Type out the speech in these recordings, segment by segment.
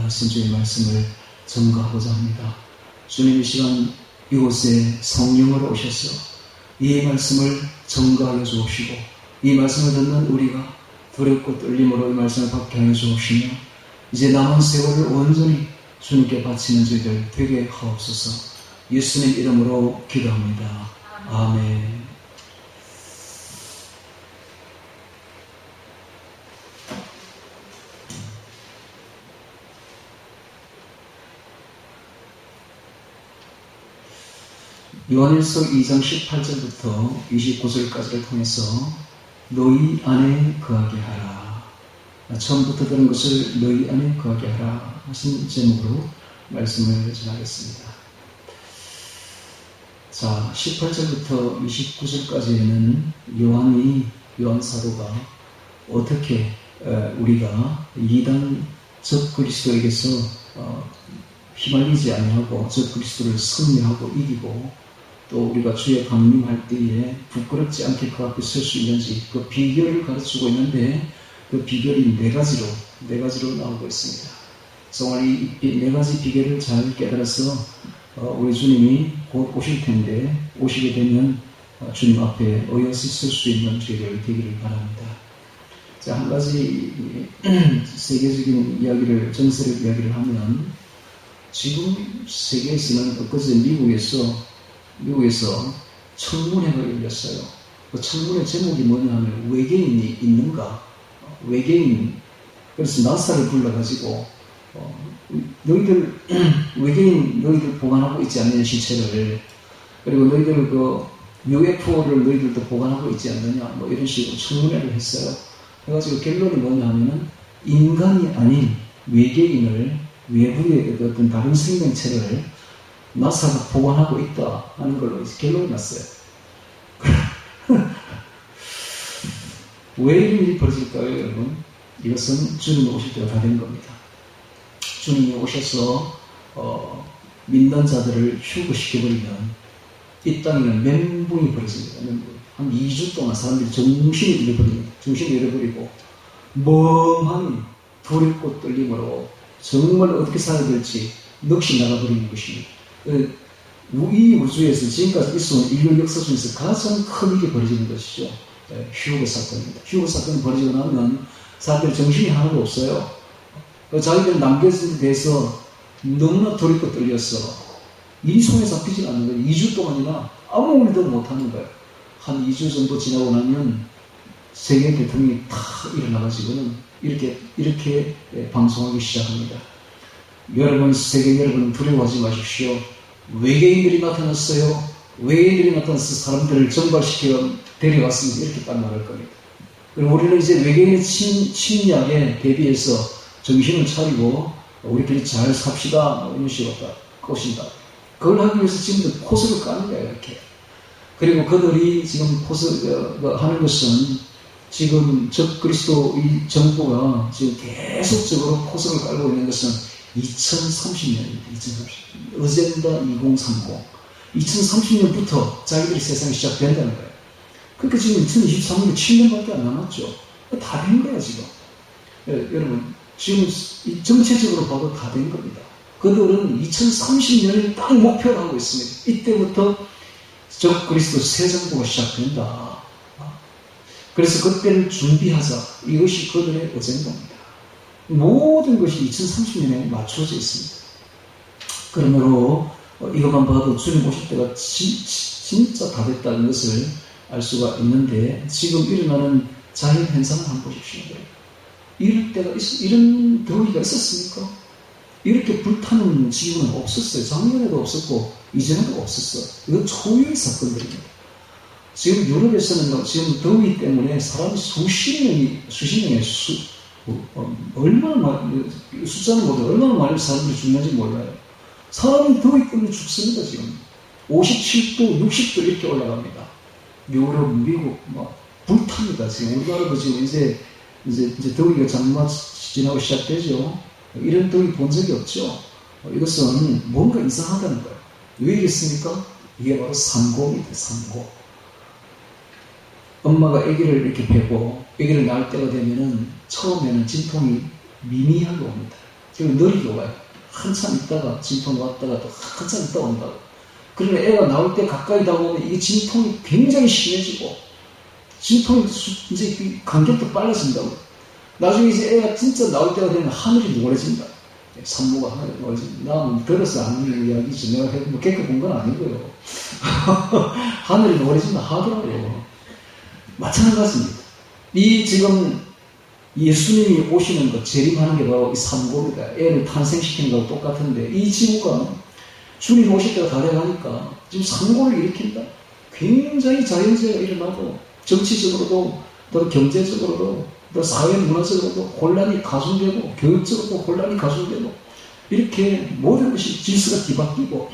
하신 주의 말씀을 전가하고자 합니다. 주님 이 시간 이곳에 성령으로 오셔서 이 말씀을 전가하여 주옵시고 이 말씀을 듣는 우리가 두렵고 떨림으로 이 말씀을 받게 하여 주옵시며 이제 남은 세월을 온전히 주님께 바치는 저희들 되게 하옵소서. 예수님 이름으로 기도합니다. 아멘. 요한일서 2장 18절부터 29절까지를 통해서 너희 안에 거하게 하라. 처음부터 들은 것을 너희 안에 거하게 하라 하신 제목으로 말씀을 전하겠습니다. 자, 18절부터 29절까지에는 요한 사도가 어떻게 우리가 이단 적그리스도에게서 휘말리지 아니하고 적그리스도를 승리하고 이기고 또 우리가 주의 강림할 때에 부끄럽지 않게 그 앞에 설 수 있는지 그 비결을 가르치고 있는데 그 비결이 네 가지로 나오고 있습니다. 정말 이 네 가지 비결을 잘 깨달아서 우리 주님이 곧 오실 텐데 오시게 되면 주님 앞에 어여시 설 수 있는 저희들 되기를 바랍니다. 자, 한 가지 세계적인 이야기를 정세력 이야기를 하면 지금 세계에서는 엊그제 미국에서 청문회가 열렸어요. 그 청문회 제목이 뭐냐 하면 외계인이 있는가? 외계인. 그래서 나사를 불러가지고 너희들 외계인 너희들 보관하고 있지 않느냐 시체를. 그리고 너희들 그 UFO를 너희들도 보관하고 있지 않느냐 뭐 이런 식으로 청문회를 했어요. 그래가지고 결론이 뭐냐 하면은 인간이 아닌 외계인을 외부의 어떤 다른 생명체를 나사가 보관하고 있다 하는 걸로 결론이 났어요. 왜 이런 일이 벌어질까요, 여러분? 이것은 주님이 오실 때가 다 된 겁니다. 주님이 오셔서 믿는 자들을 휴거시켜버리면 이 땅에는 멘붕이 벌어집니다. 한 2주 동안 사람들이 정신을 잃어버리고 멍하니 두렵고 떨림으로 정말 어떻게 살아야 될지 넋이 나가버리는 것입니다. 이 우주에서 지금까지 있어온 인류 역사 중에서 가장 큰 일이 벌어지는 것이죠. 휴거 사건입니다. 휴거 사건이 벌어지고 나면 사람들 정신이 하나도 없어요. 자기들 남겨진 데 대해서 너무나 두렵고 떨려서 이 손에 잡히지 않는 거예요. 2주 동안이나 아무 일도 못하는 거예요. 한 2주 정도 지나고 나면 세계 대통령이 탁 일어나가지고는 이렇게 방송하기 시작합니다. 여러분, 세계 여러분 두려워하지 마십시오. 외계인들이 나타났어요. 외계인들이 나타나서 사람들을 전발시켜 데려갔습니다. 이렇게 딱 말할 겁니다. 그리고 우리는 이제 외계인의 침략에 대비해서 정신을 차리고 우리끼리 잘 삽시다. 이런 식으로 꼬신다. 그걸 하기 위해서 지금도 코스를 까는 거예요. 이렇게. 그리고 그들이 지금 하는 것은 지금 적그리스도 이 정부가 지금 계속적으로 코스를 깔고 있는 것은 2030년입니다. 2030년. 어젠다 2030. 2030년부터 자기들이 세상이 시작된다는 거예요. 그러니까 지금 2023년에 7년밖에 안 남았죠. 다 된 거야, 지금. 여러분, 지금 정체적으로 봐도 다 된 겁니다. 그들은 2030년을 딱 목표로 하고 있습니다. 이때부터 적그리스도 새 정부가 시작된다. 그래서 그때를 준비하자. 이것이 그들의 어젠다입니다. 모든 것이 2030년에 맞춰져 있습니다. 그러므로 이것만 봐도 주님 오실 때가 진짜 다 됐다는 것을 알 수가 있는데 지금 일어나는 자연현상을 한번 보십시오. 이런 더위가 있었습니까? 이렇게 불타는 지구는 없었어요. 작년에도 없었고 이전에도 없었어요. 이건 초유의 사건들입니다. 지금 유럽에서는 지금 더위 때문에 사람이 수십 명의 얼마나 숫자는 모르고 얼마나 많은 사람들이 죽는지 몰라요. 사람이 더위 때문에 죽습니다. 지금 57도, 60도 이렇게 올라갑니다. 유럽, 미국 불탑니다. 지금 우리나라도 지금 이제 더위가 장마 지나고 시작되죠. 이런 더위 본 적이 없죠. 이것은 뭔가 이상하다는 거예요. 왜 이랬습니까? 이게 바로 상고입니다. 상고. 엄마가 아기를 이렇게 베고 아기를 낳을 때가 되면은 처음에는 진통이 미미하게 옵니다. 지금 느리게 와요. 한참 있다가 진통 왔다가 또 한참 있다가 온다고. 그러면 애가 나올 때 가까이 다가오면 이 진통이 굉장히 심해지고, 진통이 이제 간격도 빨라진다고. 나중에 이제 애가 진짜 나올 때가 되면 하늘이 노래진다. 산모가 하늘이 노래진다. 나는 들어서 아는 이야기지. 내가 뭐 겪어본 건 아니고요. 하늘이 노래진다 하더라고요. 마찬가지입니다. 이 지금 예수님이 오시는 것, 재림하는 게 바로 이 산고입니다. 애를 탄생시키는 거하고 똑같은데, 이 지구가 주님 오실 때가 다 돼가니까 지금 산고를 일으킨다. 굉장히 자연재해가 일어나고, 정치적으로도, 또 경제적으로도, 또 사회 문화적으로도 혼란이 가중되고, 교육적으로도 혼란이 가중되고, 이렇게 모든 것이 질서가 뒤바뀌고,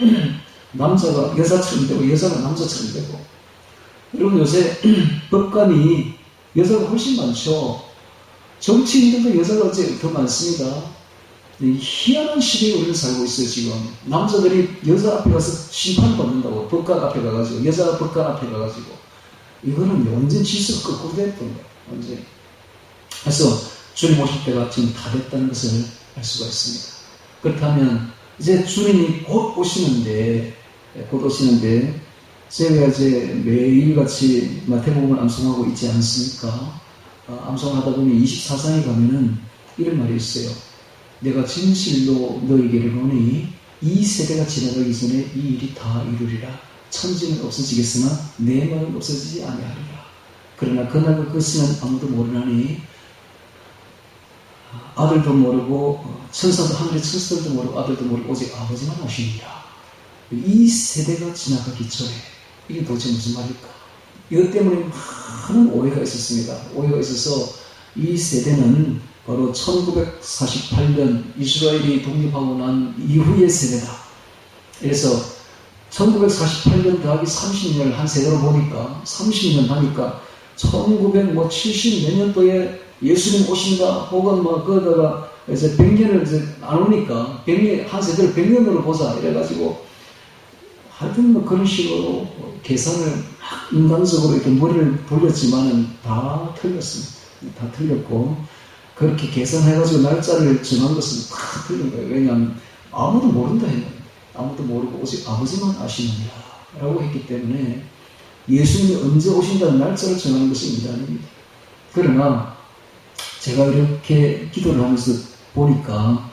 남자가 여자처럼 되고, 여자가 남자처럼 되고. 여러분 요새 법관이 여자가 훨씬 많죠. 정치인들도 여자가 이제 더 많습니다. 희한한 시대에 우리는 살고 있어요, 지금. 남자들이 여자 앞에 가서 심판받는다고, 법관 앞에 가가지고, 여자 법관 앞에 가가지고. 이거는 완전 질서가 거꾸로 됐던 거예요, 완전. 그래서 주님 오실 때가 지금 다 됐다는 것을 알 수가 있습니다. 그렇다면, 이제 주님이 곧 오시는데, 제가 이제 매일같이 마태복음을 암송하고 있지 않습니까? 암송을 하다 보면 24장에 가면은 이런 말이 있어요. 내가 진실로 너에게 이르노니 이 세대가 지나가기 전에 이 일이 다 이루리라. 천지는 없어지겠으나 내 말은 없어지지 아니하리라. 그러나 그날 그것은 아무도 모르나니 아들도 모르고 천사도 하늘의 천사들도 모르고 아들도 모르고 오직 아버지만 아시니라. 이 세대가 지나가기 전에 이게 도대체 무슨 말일까? 이것 때문에 많은 오해가 있었습니다. 오해가 있어서 이 세대는 바로 1948년 이스라엘이 독립하고 난 이후의 세대다. 그래서 1948년 더하기 30년을 한 세대로 보니까 30년 하니까 1970 몇 년도에 예수님 오신다 혹은 뭐 그러다가 이제 100년을 이제 안 오니까 100년, 한 세대를 100년으로 보자 이래가지고 하여튼 뭐 그런 식으로 계산을 막 인간적으로 이렇게 머리를 돌렸지만은 다 틀렸습니다. 다 틀렸고 그렇게 계산해가지고 날짜를 정한 것은 다 틀린 거예요. 왜냐하면 아무도 모른다 했는데 아무도 모르고 오직 아버지만 아시느니라 라고 했기 때문에 예수님이 언제 오신다는 날짜를 정하는 것이 미단입니다. 그러나 제가 이렇게 기도를 하면서 보니까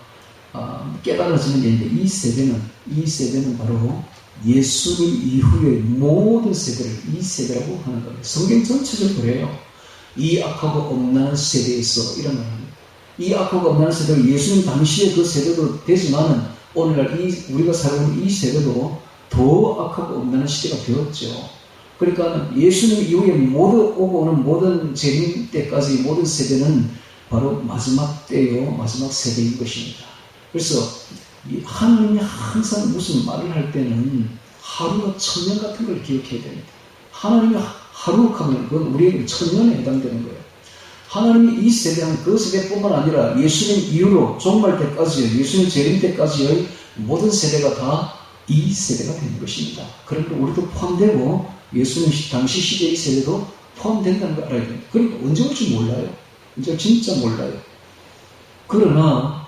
깨달아지는 게 있는데 이 세대는 바로 예수님 이후의 모든 세대를 이 세대라고 하는 겁니다. 성경 전체적으로 그래요. 이 악하고 엄난한 세대에서 이런 말을 합니다. 이 악하고 엄난한 세대가 예수님 당시의 그 세대도 되지만은 오늘날 우리가 살고 있는 이 세대도 더 악하고 엄난한 시대가 되었죠. 그러니까 예수님 이후에 오고 오는 모든 재림 때까지 모든 세대는 바로 마지막 때요, 마지막 세대인 것입니다. 그래서 하나님이 항상 무슨 말을 할 때는 하루가 1000년 같은 걸 기억해야 됩니다. 하나님이 하루 하면 그건 우리에게 1000년에 해당되는 거예요. 하나님이 이 세대는 그 세대뿐만 아니라 예수님 이후로 종말 때까지요, 예수님 재림 때까지의 모든 세대가 다 이 세대가 되는 것입니다. 그러니까 우리도 포함되고 예수님 당시 시대의 세대도 포함된다는 걸 알아야 됩니다. 그러니까 언제 올지 몰라요. 이제 진짜 몰라요. 그러나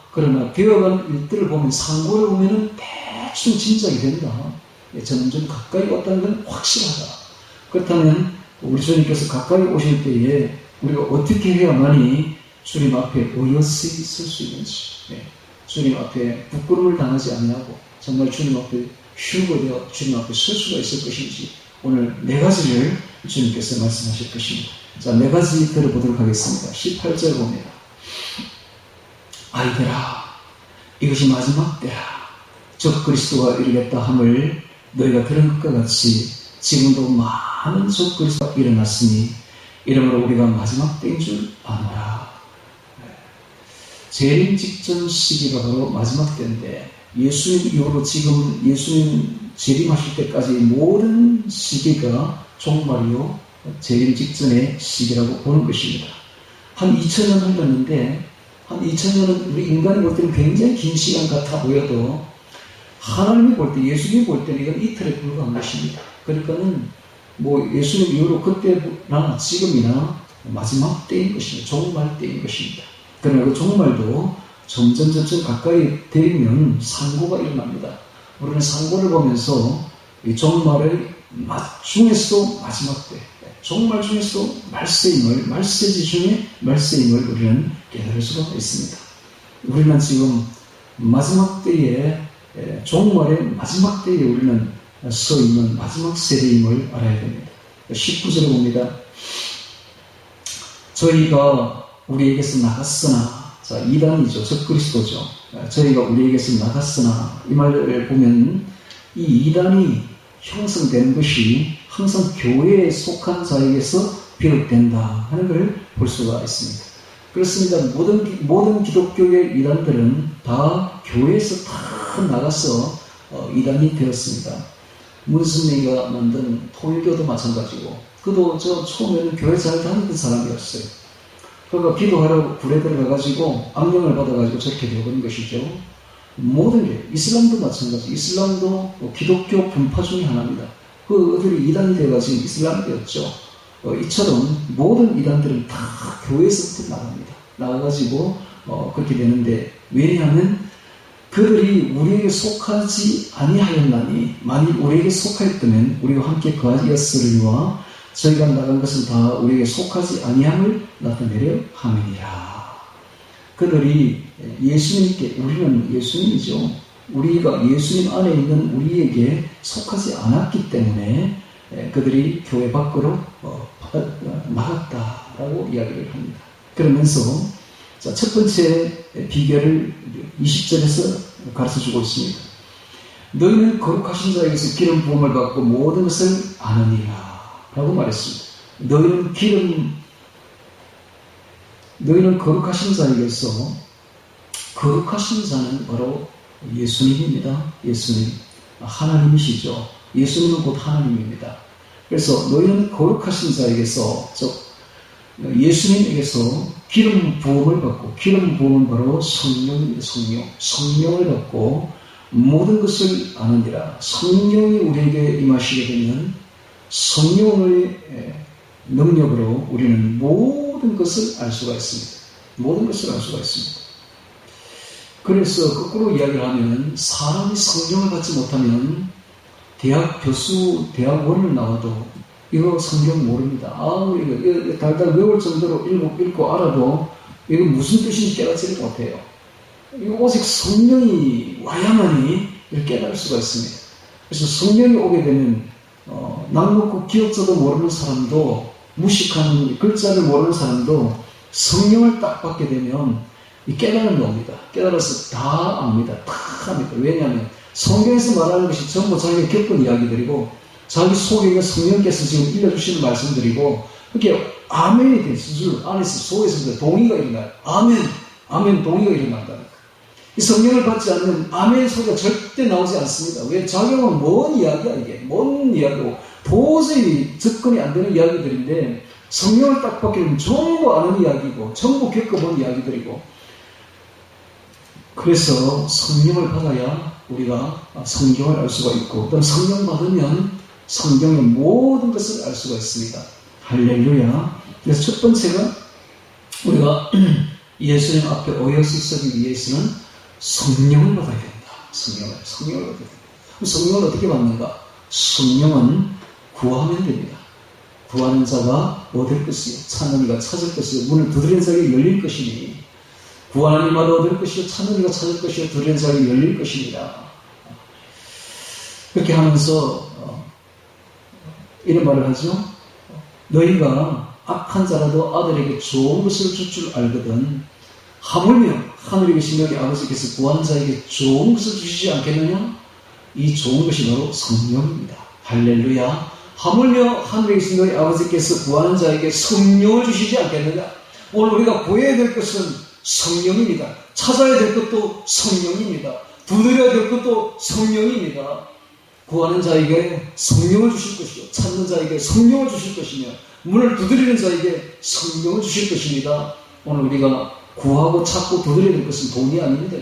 개혁한 일들을 보면 상고를 보면은 대충 짐작이 된다. 점점 가까이 왔다는 건 확실하다. 그렇다면 우리 주님께서 가까이 오실 때에 우리가 어떻게 해야만이 주님 앞에 어여스히 설 수 있는지, 주님 앞에 부끄러움을 당하지 아니하고 정말 주님 앞에 휴거되어 주님 앞에 설 수가 있을 것인지 오늘 4가지를 주님께서 말씀하실 것입니다. 자, 4가지 들어보도록 하겠습니다. 18절 봅니다. 아이들아, 이것이 마지막 때라. 적 그리스도가 이르겠다 함을 너희가 들은 것과 같이 지금도 많은 적 그리스도가 일어났으니 이러므로 우리가 마지막 때인 줄 아노라. 재림 직전 시기가 바로 마지막 때인데 예수님 이후로 지금 예수님 재림하실 때까지 모든 시기가 종말이요 재림 직전의 시기라고 보는 것입니다. 한 2000년 흘렀는데 한 2000년은 우리 인간이 볼 때는 굉장히 긴 시간 같아 보여도 하나님이 볼 때, 예수님이 볼 때는 이건 이틀에 불과한 것입니다. 그러니까는 뭐 예수님 이후로 그때나 지금이나 마지막 때인 것입니다. 종말 때인 것입니다. 그러나 그 종말도 점점 가까이 되면 상고가 일어납니다. 우리는 상고를 보면서 이 종말의 중에서도 마지막 때, 종말 중에서도 말세임을, 말세지 중에 말세임을 우리는 깨달을 수가 있습니다. 우리는 지금 마지막 때에, 종말의 마지막 때에 우리는 서 있는 마지막 세대임을 알아야 됩니다. 19절에 봅니다. 저희가 우리에게서 나갔으나, 자, 이단이죠. 적그리스도죠. 저희가 우리에게서 나갔으나, 이 말을 보면 이 이단이 형성된 것이 항상 교회에 속한 자에게서 비롯된다 하는 걸 볼 수가 있습니다. 그렇습니다. 모든 기독교의 이단들은 다 교회에서 다 나가서 이단이 되었습니다. 문승리가 만든 통일교도 마찬가지고, 그도 처음에는 교회 잘 다니던 사람이었어요. 그러니까 기도하러 굴에 들어가가지고 악령을 받아가지고 저렇게 되어버린 것이죠. 모든 게, 이슬람도 마찬가지, 이슬람도 기독교 분파 중에 하나입니다. 그들이 이단이 되어가지고 이슬람이 되었죠. 이처럼 모든 이단들은 다 교회에서부터 나갑니다. 나가가지고 그렇게 되는데, 왜냐하면 그들이 우리에게 속하지 아니하였나니, 만일 우리에게 속하였다면 우리와 함께 거하였으리와 저희가 나간 것은 다 우리에게 속하지 아니함을 나타내려 함이니라. 그들이 예수님께, 우리는 예수님이죠. 우리가 예수님 안에 있는 우리에게 속하지 않았기 때문에 그들이 교회 밖으로 나갔다라고 이야기를 합니다. 그러면서 자, 첫 번째 비결을 20절에서 가르쳐주고 있습니다. 너희는 거룩하신 자에게서 기름 부음을 받고 모든 것을 아느니라 라고 말했습니다. 너희는 거룩하신 자에게서, 거룩하신 자는 바로 예수님입니다. 예수님, 하나님이시죠. 예수님은 곧 하나님입니다. 그래서 너희는 거룩하신 자에게서, 즉 예수님에게서 기름 부음을 받고, 기름 부음은 바로 성령입니다. 성령을 받고 모든 것을 아느니라. 성령이 우리에게 임하시게 되면 성령의 능력으로 우리는 모든 것을 알 수가 있습니다. 모든 것을 알 수가 있습니다. 그래서 거꾸로 이야기를 하면, 사람이 성령을 받지 못하면 대학 교수, 대학원을 나와도 이거 성경 모릅니다. 이거 달달 외울 정도로 읽고 알아도 이거 무슨 뜻인지 깨닫지를 못해요. 이거 오직 성령이 와야만이 이걸 깨달을 수가 있습니다. 그래서 성령이 오게 되면 낭독국 기억자도 모르는 사람도, 무식한 글자를 모르는 사람도 성령을 딱 받게 되면 이 깨달은 겁니다. 깨달아서 다 압니다. 다 압니다. 왜냐하면 성경에서 말하는 것이 전부 자기가 겪은 이야기들이고, 자기 속에 있는 성령께서 지금 일러주시는 말씀들이고, 그렇게 아멘이 됐을 줄 안에서 속에서 동의가 일어나요. 아멘 동의가 일어난다니까. 이 성령을 받지 않는 아멘 소리가 절대 나오지 않습니다. 왜? 자기는 뭔 이야기야 이게? 뭔 이야기고 도저히 접근이 안 되는 이야기들인데, 성령을 딱 받게 되면 전부 아는 이야기고 전부 겪어본 이야기들이고, 그래서 성령을 받아야 우리가 성경을 알 수가 있고, 또 성령 받으면 성경의 모든 것을 알 수가 있습니다. 할렐루야. 그래서 첫 번째가 우리가 예수님 앞에 오해없이 서기 위해서는 성령을 받아야 된다. 성령을 받아야 된다. 성령을 어떻게 받는가? 성령은 구하면 됩니다. 구하는 자가 얻을 것이요, 찾는 이가 찾을 것이요, 문을 두드리는 자에게 열릴 것이니, 구하는 이마다 얻을 것이요, 찾는 이가 찾을 것이요, 두드리는 자에게 열릴 것입니다. 그렇게 하면서 이런 말을 하죠. 너희가 악한 자라도 아들에게 좋은 것을 줄 줄 알거든 하물며 하늘에 계신 너희 아버지께서 구하는 자에게 좋은 것을 주시지 않겠느냐? 이 좋은 것이 바로 성령입니다. 할렐루야. 하물며 하늘에 계신 너희 아버지께서 구하는 자에게 성령을 주시지 않겠느냐? 오늘 우리가 구해야 될 것은 성령입니다. 찾아야 될 것도 성령입니다. 두드려야 될 것도 성령입니다. 구하는 자에게 성령을 주실 것이요, 찾는 자에게 성령을 주실 것이며, 문을 두드리는 자에게 성령을 주실 것입니다. 오늘 우리가 구하고 찾고 두드려야 될 것은 돈이 아닙니다.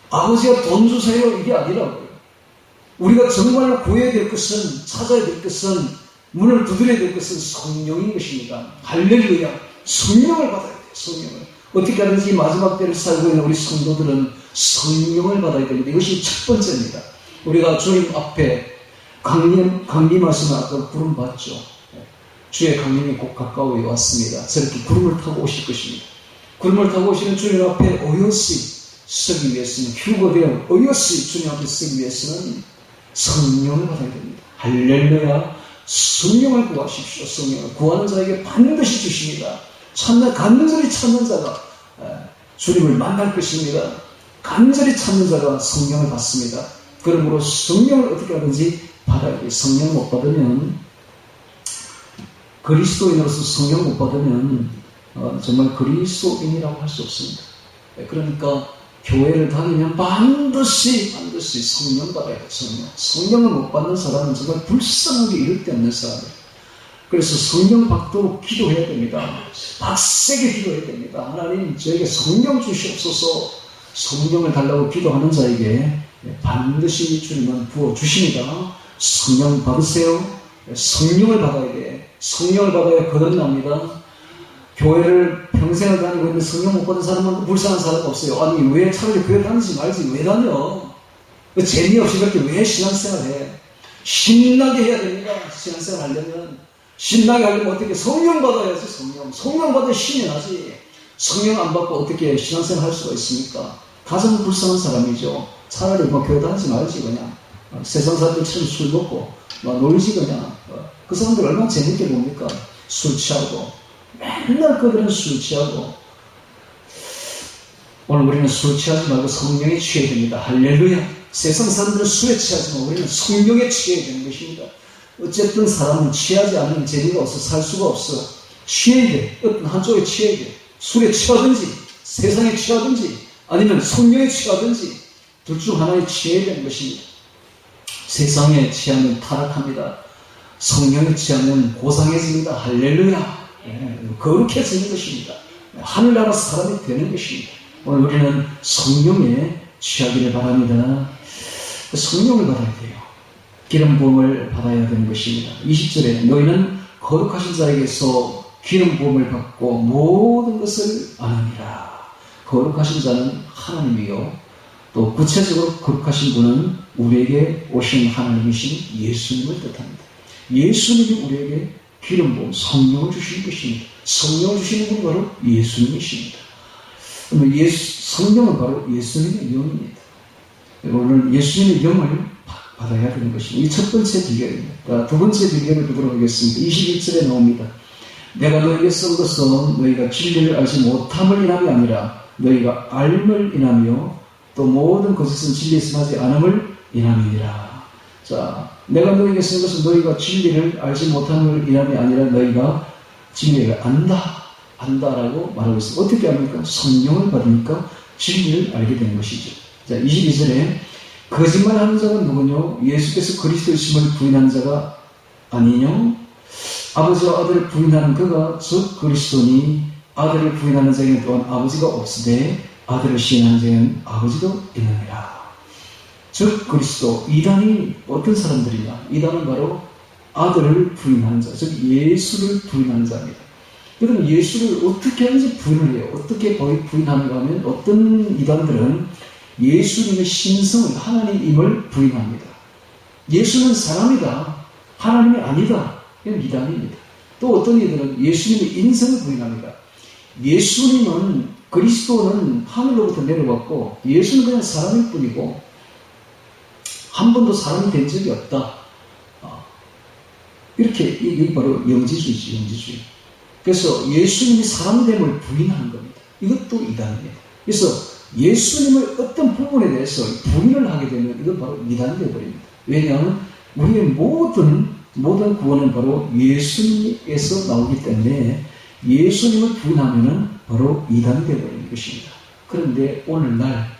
아버지가 돈 주세요 이게 아니라고요. 우리가 정말로 구해야 될 것은, 찾아야 될 것은, 문을 두드려야 될 것은 성령인 것입니다. 할렐루야. 성령을 받아야 돼요. 성령을. 어떻게 하든지 마지막 때를 살고 있는 우리 성도들은 성령을 받아야 됩니다. 이것이 첫 번째입니다. 우리가 주님 앞에 강림하시면 아까 구름 봤죠. 주의 강림이 곧 가까이 왔습니다. 저렇게 구름을 타고 오실 것입니다. 구름을 타고 오시는 주님 앞에 어여시 서기 위해서는, 휴거되어 어여시 주님 앞에 서기 위해서는 성령을 받아야 됩니다. 할렐루야. 성령을 구하십시오. 성령을 구하는 자에게 반드시 주십니다. 간절히 찾는 자가 주님을 만날 것입니다. 간절히 찾는 자가 성령을 받습니다. 그러므로 성령을 어떻게 하든지 받아야 돼요. 성령 못 받으면, 그리스도인으로서 성령 못 받으면 정말 그리스도인이라고 할 수 없습니다. 그러니까 교회를 다니면 반드시 성령 받아야 돼요. 성령을 못 받는 사람은 정말 불쌍하게 이를 데 없는 사람이에요. 그래서 성령 받도록 기도해야 됩니다. 빡세게 기도해야 됩니다. 하나님 저에게 성령 주시옵소서. 성령을 달라고 기도하는 자에게 반드시 주님은 부어주십니다. 성령 받으세요. 성령을 받아야 돼. 성령을 받아야 거듭납니다. 교회를 평생을 다니고 있는데 성령 못 받은 사람은 불쌍한 사람 없어요. 아니 왜 차라리 교회 다니지 말지 왜 다녀? 재미없이 그렇게 왜 신앙생활 해? 신나게 해야 됩니다. 신앙생활 하려면 신나게 하려면 어떻게 성령 받아야지. 성령 받아야 신이 나지. 성령 안 받고 어떻게 신앙생활 할 수가 있습니까? 가장 불쌍한 사람이죠. 차라리 교회 다니지 말지 그냥 세상 사람들처럼 술 먹고 놀지 그냥. 그 사람들 얼마나 재밌게 봅니까? 술 취하고 맨날 그들은 술 취하고. 오늘 우리는 술 취하지 말고 성령에 취해야 됩니다. 할렐루야. 세상 사람들은 술에 취하지만 우리는 성령에 취해야 되는 것입니다. 어쨌든 사람은 취하지 않으면 재미가 없어 살 수가 없어. 취해야 돼. 어떤 한쪽에 취해야 돼. 술에 취하든지 세상에 취하든지 아니면 성령에 취하든지 둘 중 하나에 취해야 되는 것입니다. 세상에 취하면 타락합니다. 성령에 취하면 고상해집니다. 할렐루야. 거룩해지는 것입니다. 하늘나라 사람이 되는 것입니다. 오늘 우리는 성령에 취하기를 바랍니다. 성령을 받아야 돼요. 기름 부음을 받아야 되는 것입니다. 20절에 너희는 거룩하신 자에게서 기름 부음을 받고 모든 것을 아느니라. 거룩하신 자는 하나님이요. 또 구체적으로 거룩하신 분은 우리에게 오신 하나님이신 예수님을 뜻합니다. 예수님이 우리에게 기름 부음, 성령을 주시는 것입니다. 성령을 주시는 분은 바로 예수님이십니다. 성령은 바로 예수님의 영입니다. 오늘 예수님의 영을 받아야 되는 것입니다. 이 첫 번째 비결입니다. 두 번째 비결을 보도록 하겠습니다. 21절에 나옵니다. 내가 너에게 쓴 것은 너희가 진리를 알지 못함을 인함이 아니라 너희가 알을 인하며 또 모든 것은 진리에서 나지 않음을 인함이니라. 자, 내가 너희에게 쓴 것은 너희가 진리를 알지 못함을 인함이 아니라 너희가 진리를 안다라고 말하고 있습니다. 어떻게 합니까? 성령을 받으니까 진리를 알게 되는 것이죠. 자, 22절에 거짓말하는 자가 누구뇨? 예수께서 그리스도이심을 부인하는 자가 아니뇨? 아버지와 아들을 부인하는 그가 즉 그리스도니 아들을 부인하는 자에게는 또한 아버지가 없으되 아들을 시인하는 자에게는 아버지도 있느니라. 즉 그리스도. 이단이 어떤 사람들이냐? 이단은 바로 아들을 부인하는 자, 즉 예수를 부인하는 자입니다. 그럼 예수를 어떻게 하는지 부인을 해요. 어떻게 부인하는가 하면 어떤 이단들은 예수님의 신성을, 하나님임을 부인합니다. 예수는 사람이다. 하나님이 아니다. 이건 이단입니다. 또 어떤 이들은 예수님의 인성을 부인합니다. 예수님은, 그리스도는 하늘로부터 내려왔고 예수는 그냥 사람일 뿐이고 한 번도 사람이 된 적이 없다. 이렇게, 이게 바로 영지주의지, 영지주의. 그래서 예수님이 사람됨을 부인하는 겁니다. 이것도 이단입니다. 그래서 예수님의 어떤 부분에 대해서 부인을 하게 되면 이건 바로 이단이 되어버립니다. 왜냐하면 우리의 모든 구원은 바로 예수님에서 나오기 때문에 예수님을 부인하면은 바로 이단이 되어버리는 것입니다. 그런데 오늘날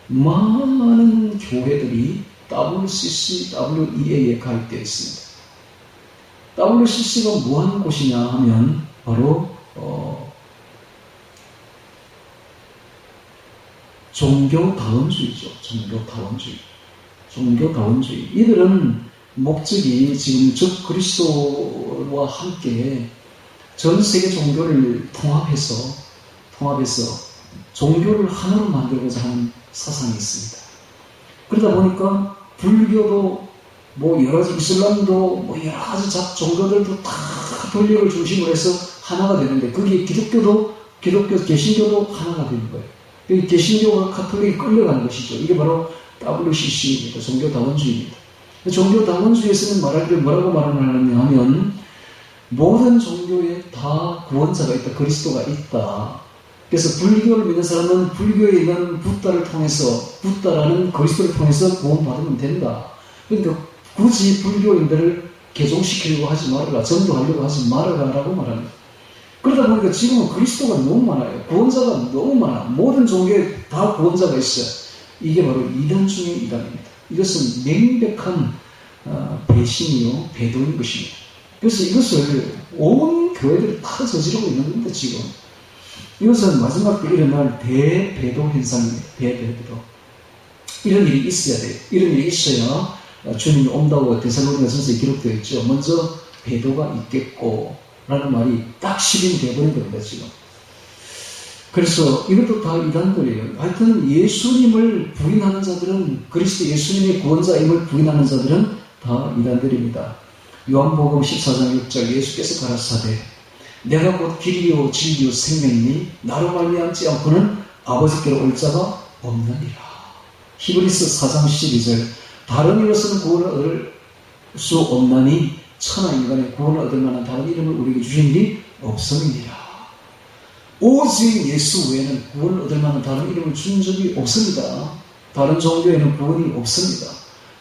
많은 교회들이 WCC, WEA에 가입되어 있습니다. WCC가 뭐하는 곳이냐 하면 바로 종교다원주의죠. 종교다원주의. 이들은 목적이 지금 즉 그리스도와 함께 전 세계 종교를 통합해서 통합해서 종교를 하나로 만들고자 하는 사상이 있습니다. 그러다 보니까 불교도 여러 가지 이슬람도 여러 가지 종교들도 다 가톨릭을 중심으로 해서 하나가 되는데 거기에 기독교, 개신교도 하나가 되는 거예요. 여기 개신교가 가톨릭이 끌려가는 것이죠. 이게 바로 WCC입니다. 종교다원주의입니다. 종교다원주의에서는 말하기를 뭐라고 말하느냐 하면 모든 종교에 다 구원자가 있다. 그리스도가 있다. 그래서 불교를 믿는 사람은 불교에 있는 부다라는 그리스도를 통해서 구원받으면 된다. 그러니까 굳이 불교인들을 개종시키려고 하지 말아라. 전도하려고 하지 말아라라고 말합니다. 그러다 보니까 지금은 그리스도가 너무 많아요. 구원자가 너무 많아. 모든 종교에 다 구원자가 있어요. 이게 바로 이단 중의 이단입니다. 이것은 명백한 배신이요, 배도인 것입니다. 그래서 이것을 온 교회들이 다 저지르고 있는 겁니다, 지금. 이것은 마지막 때 일어날 대배도 현상입니다. 대배도. 이런 일이 있어야 돼요. 이런 일이 있어야 주님이 온다고 데살로니가전서에 기록되어 있죠. 먼저 배도가 있겠고 라는 말이 딱 실현이 되어버린 겁니다, 지금. 그래서 이것도 다 이단들이에요. 하여튼 예수님을 부인하는 자들은, 그리스도 예수님의 구원자임을 부인하는 자들은 다 이단들입니다. 요한복음 14장 6절 예수께서 가라사대 내가 곧 길이요 진리요 생명이니 나로 말미암지 않고는 아버지께로 올 자가 없느니라. 히브리서 4장 12절 다른 이로서는 구원을 얻을 수 없나니 천하 인간의 구원을 얻을 만한 다른 이름을 우리에게 주신 일이 없음이니라. 오직 예수 외에는 구원을 얻을 만한 다른 이름을 준 적이 없습니다. 다른 종교에는 구원이 없습니다.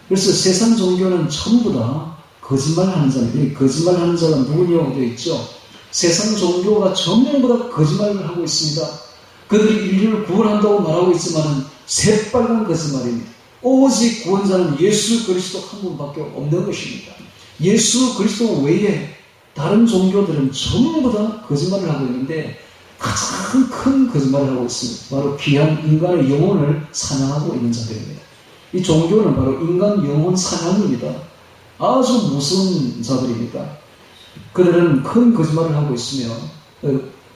그래서 세상 종교는 전부 다 거짓말하는 자입니다. 거짓말하는 자가 누구냐고 되어 있죠. 세상 종교가 전부 다 거짓말을 하고 있습니다. 그들이 인류를 구원한다고 말하고 있지만 새빨간 거짓말입니다. 오직 구원자는 예수 그리스도 한 분밖에 없는 것입니다. 예수 그리스도 외에 다른 종교들은 전부 다 거짓말을 하고 있는데 가장 큰 거짓말을 하고 있습니다. 바로 귀한 인간의 영혼을 사냥하고 있는 자들입니다. 이 종교는 바로 인간 영혼 사냥입니다. 아주 무서운 자들입니다. 그들은 큰 거짓말을 하고 있으며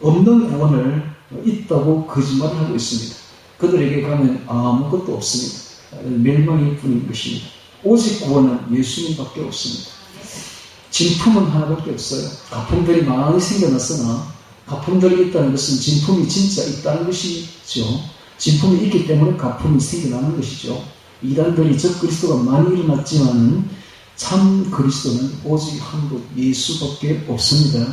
없는 구원을 있다고 거짓말을 하고 있습니다. 그들에게 가면 아무것도 없습니다. 멸망일 뿐인 것입니다. 오직 구원은 예수님밖에 없습니다. 진품은 하나밖에 없어요. 가품들이 많이 생겨났으나 가품들이 있다는 것은 진품이 진짜 있다는 것이죠. 진품이 있기 때문에 가품이 생겨나는 것이죠. 이단들이 적 그리스도가 많이 일어났지만 참 그리스도는 오직 한 분 예수밖에 없습니다.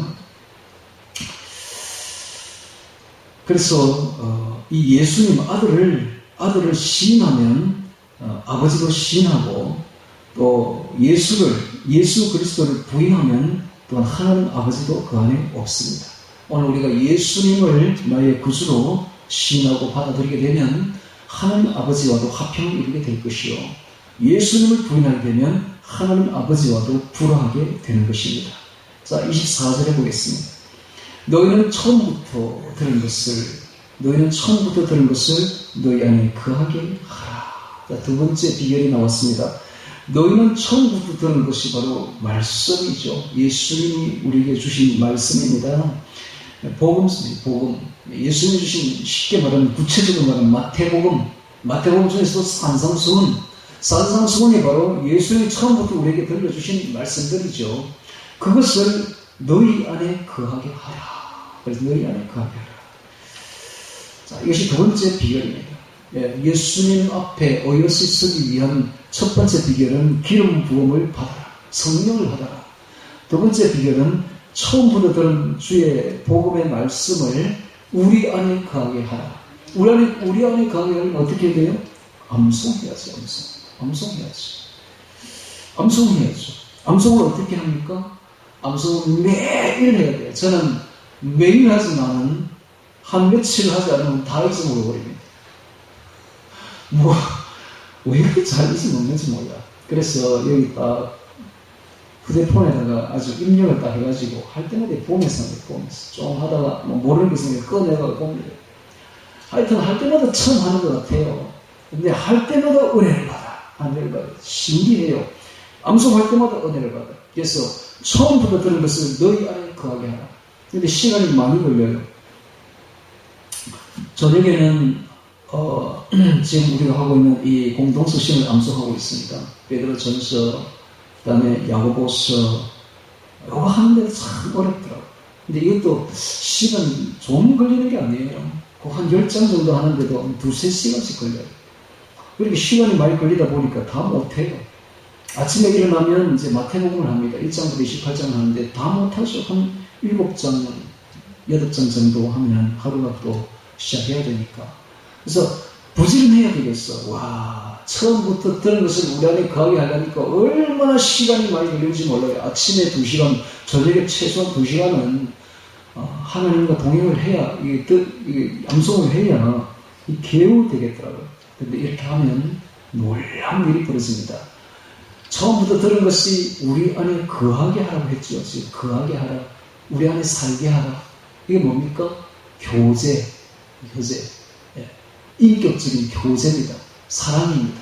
그래서 이 예수님 아들을 시인하면 아버지도 시인하고 또 예수 그리스도를 부인하면 또한 하나님 아버지도 그 안에 없습니다. 오늘 우리가 예수님을 나의 구주로 시인하고 받아들이게 되면 하나님 아버지와도 화평을 이루게 될 것이요 예수님을 부인하게 되면 하나님 아버지와도 불화하게 되는 것입니다. 자, 24절에 보겠습니다. 너희는 처음부터 들은 것을 너희 안에 거하게 하라. 자, 두 번째 비결이 나왔습니다. 너희는 처음부터 들은 것이 바로 말씀이죠. 예수님이 우리에게 주신 말씀입니다. 복음입니다. 복음. 예수님이 주신 쉽게 말하면 구체적으로 말하면 마태복음 중에서도 산상수훈이 바로 예수님이 처음부터 우리에게 들려주신 말씀들이죠. 그것을 너희 안에 거하게 하라. 그래서 너희 안에 거하게 하라. 자, 이것이 두 번째 비결입니다. 예수님 앞에 어여시 서기 위한 첫 번째 비결은 기름 부음을 받아라. 성령을 받아라. 두 번째 비결은 처음부터 들은 주의 복음의 말씀을 우리 안에 거하게 하라. 우리 안에 거하게 하려면 어떻게 해야 돼요? 암송해야죠. 암송을 어떻게 합니까? 암송은 매일 해야 돼요. 저는 매일 하지만은 한 며칠 하지 않으면 다 잊어먹어버립니다. 왜 이렇게 잘 잊어먹는지 몰라. 그래서 여기 딱 휴대폰에다가 아주 입력을 딱 해가지고 할 때마다 보면서 좀 하다가 모르는 게 있으면 꺼내가 봅니다. 하여튼 할 때마다 처음 하는 것 같아요. 근데 할 때마다 은혜를 받아. 신기해요. 암송할 때마다 은혜를 받아. 그래서 처음부터 들은 것을 너희 안에 거하게 하라. 근데 시간이 많이 걸려요. 저녁에는 지금 우리가 하고 있는 이 공동서신을 암송하고 있습니다. 베드로전서, 그다음에 야고보서, 이거 하는데 참 어렵더라고요. 근데 이것도 시간 좀 걸리는 게 아니에요. 한 10장 정도 하는데도 2-3시간씩 걸려요. 그렇게 시간이 많이 걸리다 보니까 다 못해요. 아침에 일어나면 이제 마태복음을 합니다. 1장부터 28장 하는데 다 못하죠. 한 7장, 8장 정도 하면 하루가 또 시작해야 되니까. 그래서 부지런해야 되겠어. 와, 처음부터 들은 것을 우리 안에 거하게 하려니까 얼마나 시간이 많이 걸리는지 몰라요. 아침에 2시간, 저녁에 최소한 2시간은 하나님과 동행을 해야, 이게 암송을 해야 개우 되겠더라고요. 근데 이렇게 하면 놀라운 일이 벌어집니다. 처음부터 들은 것이 우리 안에 거하게 하라고 했죠. 지금 거하게 하라. 우리 안에 살게 하라. 이게 뭡니까? 교제. 예. 인격적인 교제입니다. 사랑입니다.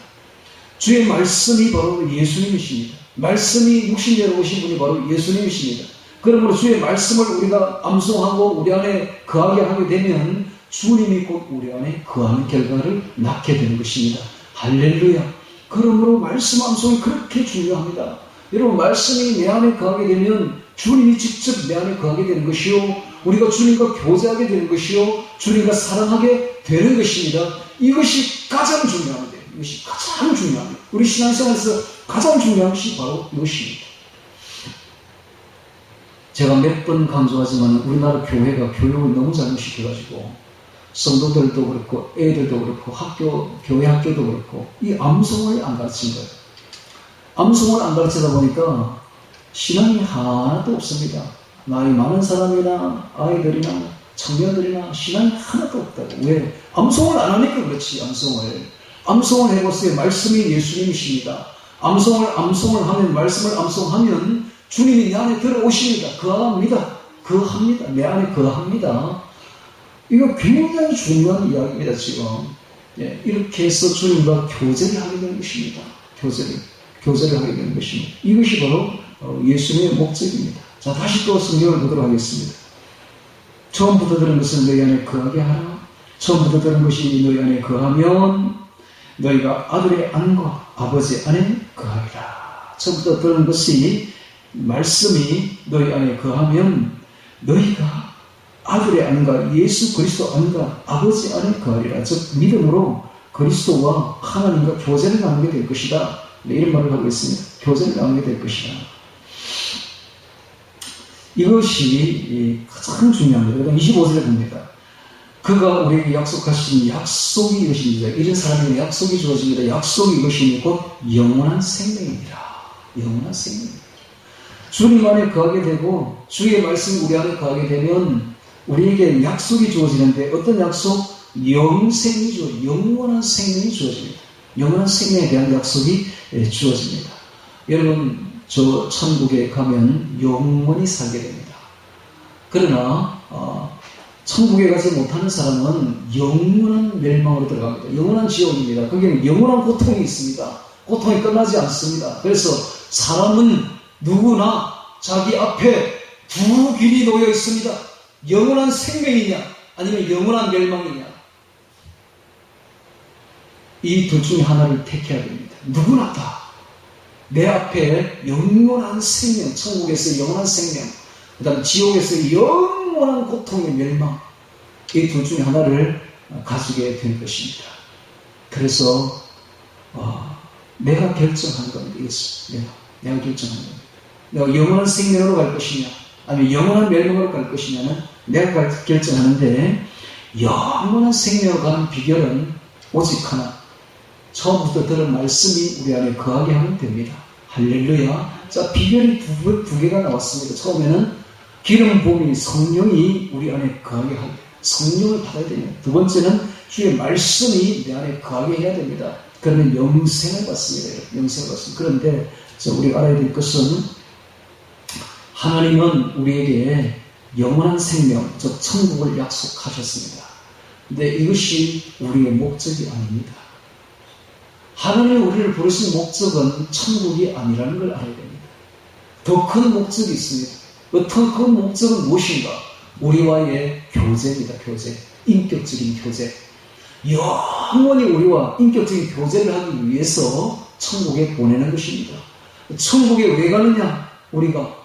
주의 말씀이 바로 예수님이십니다. 말씀이 육신대로 오신 분이 바로 예수님이십니다. 그러므로 주의 말씀을 우리가 암송하고 우리 안에 거하게 하게 되면 주님이 곧 우리 안에 거하는 결과를 낳게 되는 것입니다. 할렐루야. 그러므로 말씀 암송이 그렇게 중요합니다. 여러분, 말씀이 내 안에 거하게 되면 주님이 직접 내 안에 거하게 되는 것이요, 우리가 주님과 교제하게 되는 것이요, 주님과 사랑하게 되는 것입니다. 이것이 가장 중요합니다. 이것이 가장 중요합니다. 우리 신앙생활에서 가장 중요한 것이 바로 이것입니다. 제가 몇 번 강조하지만 우리나라 교회가 교육을 너무 잘못시켜가지고 성도들도 그렇고 애들도 그렇고 교회 학교도 그렇고 이 암송을 안 가르친 거예요. 암송을 안 가르치다 보니까 신앙이 하나도 없습니다. 나이 많은 사람이나 아이들이나 청년들이나 신앙이 하나도 없다고. 왜? 암송을 안 하니까 그렇지. 암송을 해보세요. 말씀이 예수님이십니다. 암송을 하면, 말씀을 암송하면 주님이 내 안에 들어오십니다. 거합니다. 내 안에 거합니다. 이거 굉장히 중요한 이야기입니다, 지금. 예, 이렇게 해서 주님과 교제를 하게 되는 것입니다. 교제를 하게 되는 것입니다. 이것이 바로 예수님의 목적입니다. 자, 다시 또 성경을 보도록 하겠습니다. 처음부터 들은 것을 너희 안에 거하게 하라. 처음부터 들은 것이 너희 안에 거하면 너희가 아들의 안과 아버지 안에 거하리라. 처음부터 들은 것이, 말씀이 너희 안에 거하면 너희가 아들의 안과 예수 그리스도 안과 아버지 안에 거하리라. 즉 믿음으로 그리스도와 하나님과 교제를 나누게 될 것이다. 네, 이런 말을 하고 있습니다. 교제를 나누게 될 것이다. 이것이 가장 중요합니다. 25절에 봅니다. 그가 우리에게 약속하신 약속이 이것입니다. 이런 사람에게 약속이 주어집니다. 약속이 이것이니 곧 영원한 생명입니다. 영원한 생명입니다. 주님 안에 거하게 되고 주의 말씀이 우리 안에 거하게 되면 우리에게 약속이 주어지는데, 어떤 약속? 영생이 주어집니다. 영원한 생명이 주어집니다. 영원한 생명에 대한 약속이 주어집니다. 여러분, 저 천국에 가면 영원히 살게 됩니다. 그러나 천국에 가지 못하는 사람은 영원한 멸망으로 들어갑니다. 영원한 지옥입니다. 거기는 영원한 고통이 있습니다. 고통이 끝나지 않습니다. 그래서 사람은 누구나 자기 앞에 두 길이 놓여 있습니다. 영원한 생명이냐 아니면 영원한 멸망이냐, 이 둘 중에 하나를 택해야 됩니다. 누구나 다 내 앞에 영원한 생명, 천국에서 영원한 생명, 그 다음에 지옥에서 영원한 고통의 멸망, 이 둘 중에 하나를 가지게 될 것입니다. 그래서 내가 결정한 겁니다. 이것을 내가 결정한 겁니다. 내가 영원한 생명으로 갈 것이냐 아니면 영원한 멸망으로 갈 것이냐는 내가 결정하는데, 영원한 생명으로 가는 비결은 오직 하나, 처음부터 들은 말씀이 우리 안에 거하게 하면 됩니다. 할렐루야. 자, 비결이 두 개가 나왔습니다. 처음에는 기름 부음이, 성령이 우리 안에 거하게 하고, 성령을 받아야 됩니다. 두 번째는 주의 말씀이 내 안에 거하게 해야 됩니다. 그러면 영생을 받습니다. 영생을 받습니다. 그런데 우리가 알아야 될 것은, 하나님은 우리에게 영원한 생명, 즉 천국을 약속하셨습니다. 근데 이것이 우리의 목적이 아닙니다. 하나님이 우리를 부르신 목적은 천국이 아니라는 걸 알아야 됩니다. 더 큰 목적이 있습니다. 더 큰 목적은 무엇인가? 우리와의 교제입니다. 교제. 인격적인 교제. 영원히 우리와 인격적인 교제를 하기 위해서 천국에 보내는 것입니다. 천국에 왜 가느냐? 우리가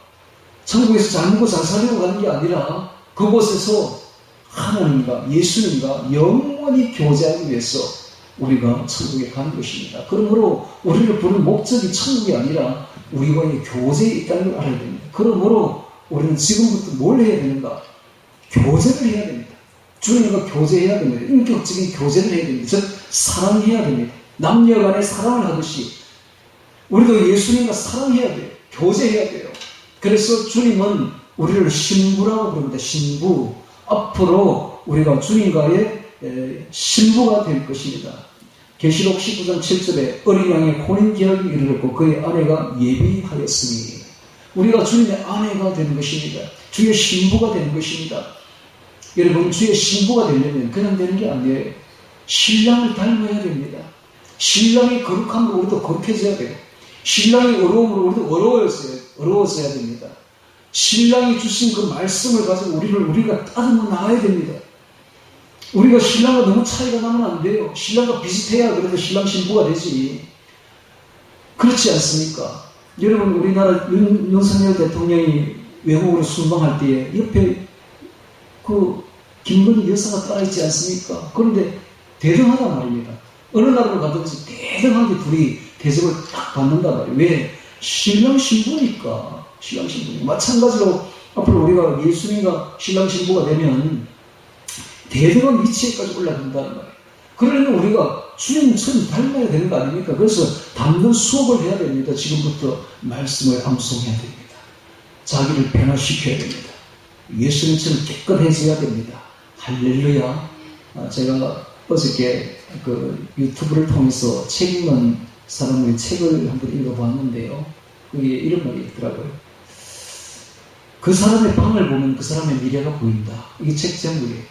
천국에서 잘 먹고 잘 살려고 가는 게 아니라 그곳에서 하나님과 예수님과 영원히 교제하기 위해서 우리가 천국에 가는 것입니다. 그러므로 우리를 부른 목적이 천국이 아니라 우리와의 교제에 있다는 걸 알아야 됩니다. 그러므로 우리는 지금부터 뭘 해야 되는가? 교제를 해야 됩니다. 주님과 교제해야 됩니다. 인격적인 교제를 해야 됩니다. 즉 사랑해야 됩니다. 남녀 간에 사랑을 하듯이 우리도 예수님과 사랑해야 돼요. 교제해야 돼요. 그래서 주님은 우리를 신부라고 부릅니다. 신부. 앞으로 우리가 주님과의 신부가 될 것입니다. 계시록 19장 7절에 어린 양의 혼인 계약이 이르렀고 그의 아내가 예비하였으니 우리가 주님의 아내가 되는 것입니다. 주의 신부가 되는 것입니다. 여러분 주의 신부가 되려면 그냥 되는 게 아니에요. 신랑을 닮아야 됩니다. 신랑이 거룩함으로 우리도 거룩해져야 돼요. 신랑이 어려움으로 우리도 어려워져야 됩니다. 신랑이 주신 그 말씀을 가지고 우리가 따르며 나가야 됩니다. 우리가 신랑과 너무 차이가 나면 안 돼요. 신랑과 비슷해야 그래도 신랑 신부가 되지. 그렇지 않습니까? 여러분 우리나라 윤석열 대통령이 외국으로 순방할 때에 옆에 그 김건희 여사가 따라있지 않습니까? 그런데 대등하단 말입니다. 어느 나라로 가든지 대등하게 둘이 대접을 딱 받는단 말이에요. 왜? 신랑 신부니까. 신랑 신부. 마찬가지로 앞으로 우리가 예수님과 신랑 신부가 되면 대등한 위치에까지 올라간다는 말이에요. 그러려면 우리가 주님처럼 닮아야 되는 거 아닙니까? 그래서 담는 수업을 해야 됩니다. 지금부터 말씀을 암송해야 됩니다. 자기를 변화시켜야 됩니다. 예수님처럼 깨끗해져야 됩니다. 할렐루야. 제가 어저께 그 유튜브를 통해서 책 읽는 사람의 책을 한번 읽어봤는데요. 거기에 이런 말이 있더라고요. 그 사람의 방을 보면 그 사람의 미래가 보인다. 이게 책 제목이에요.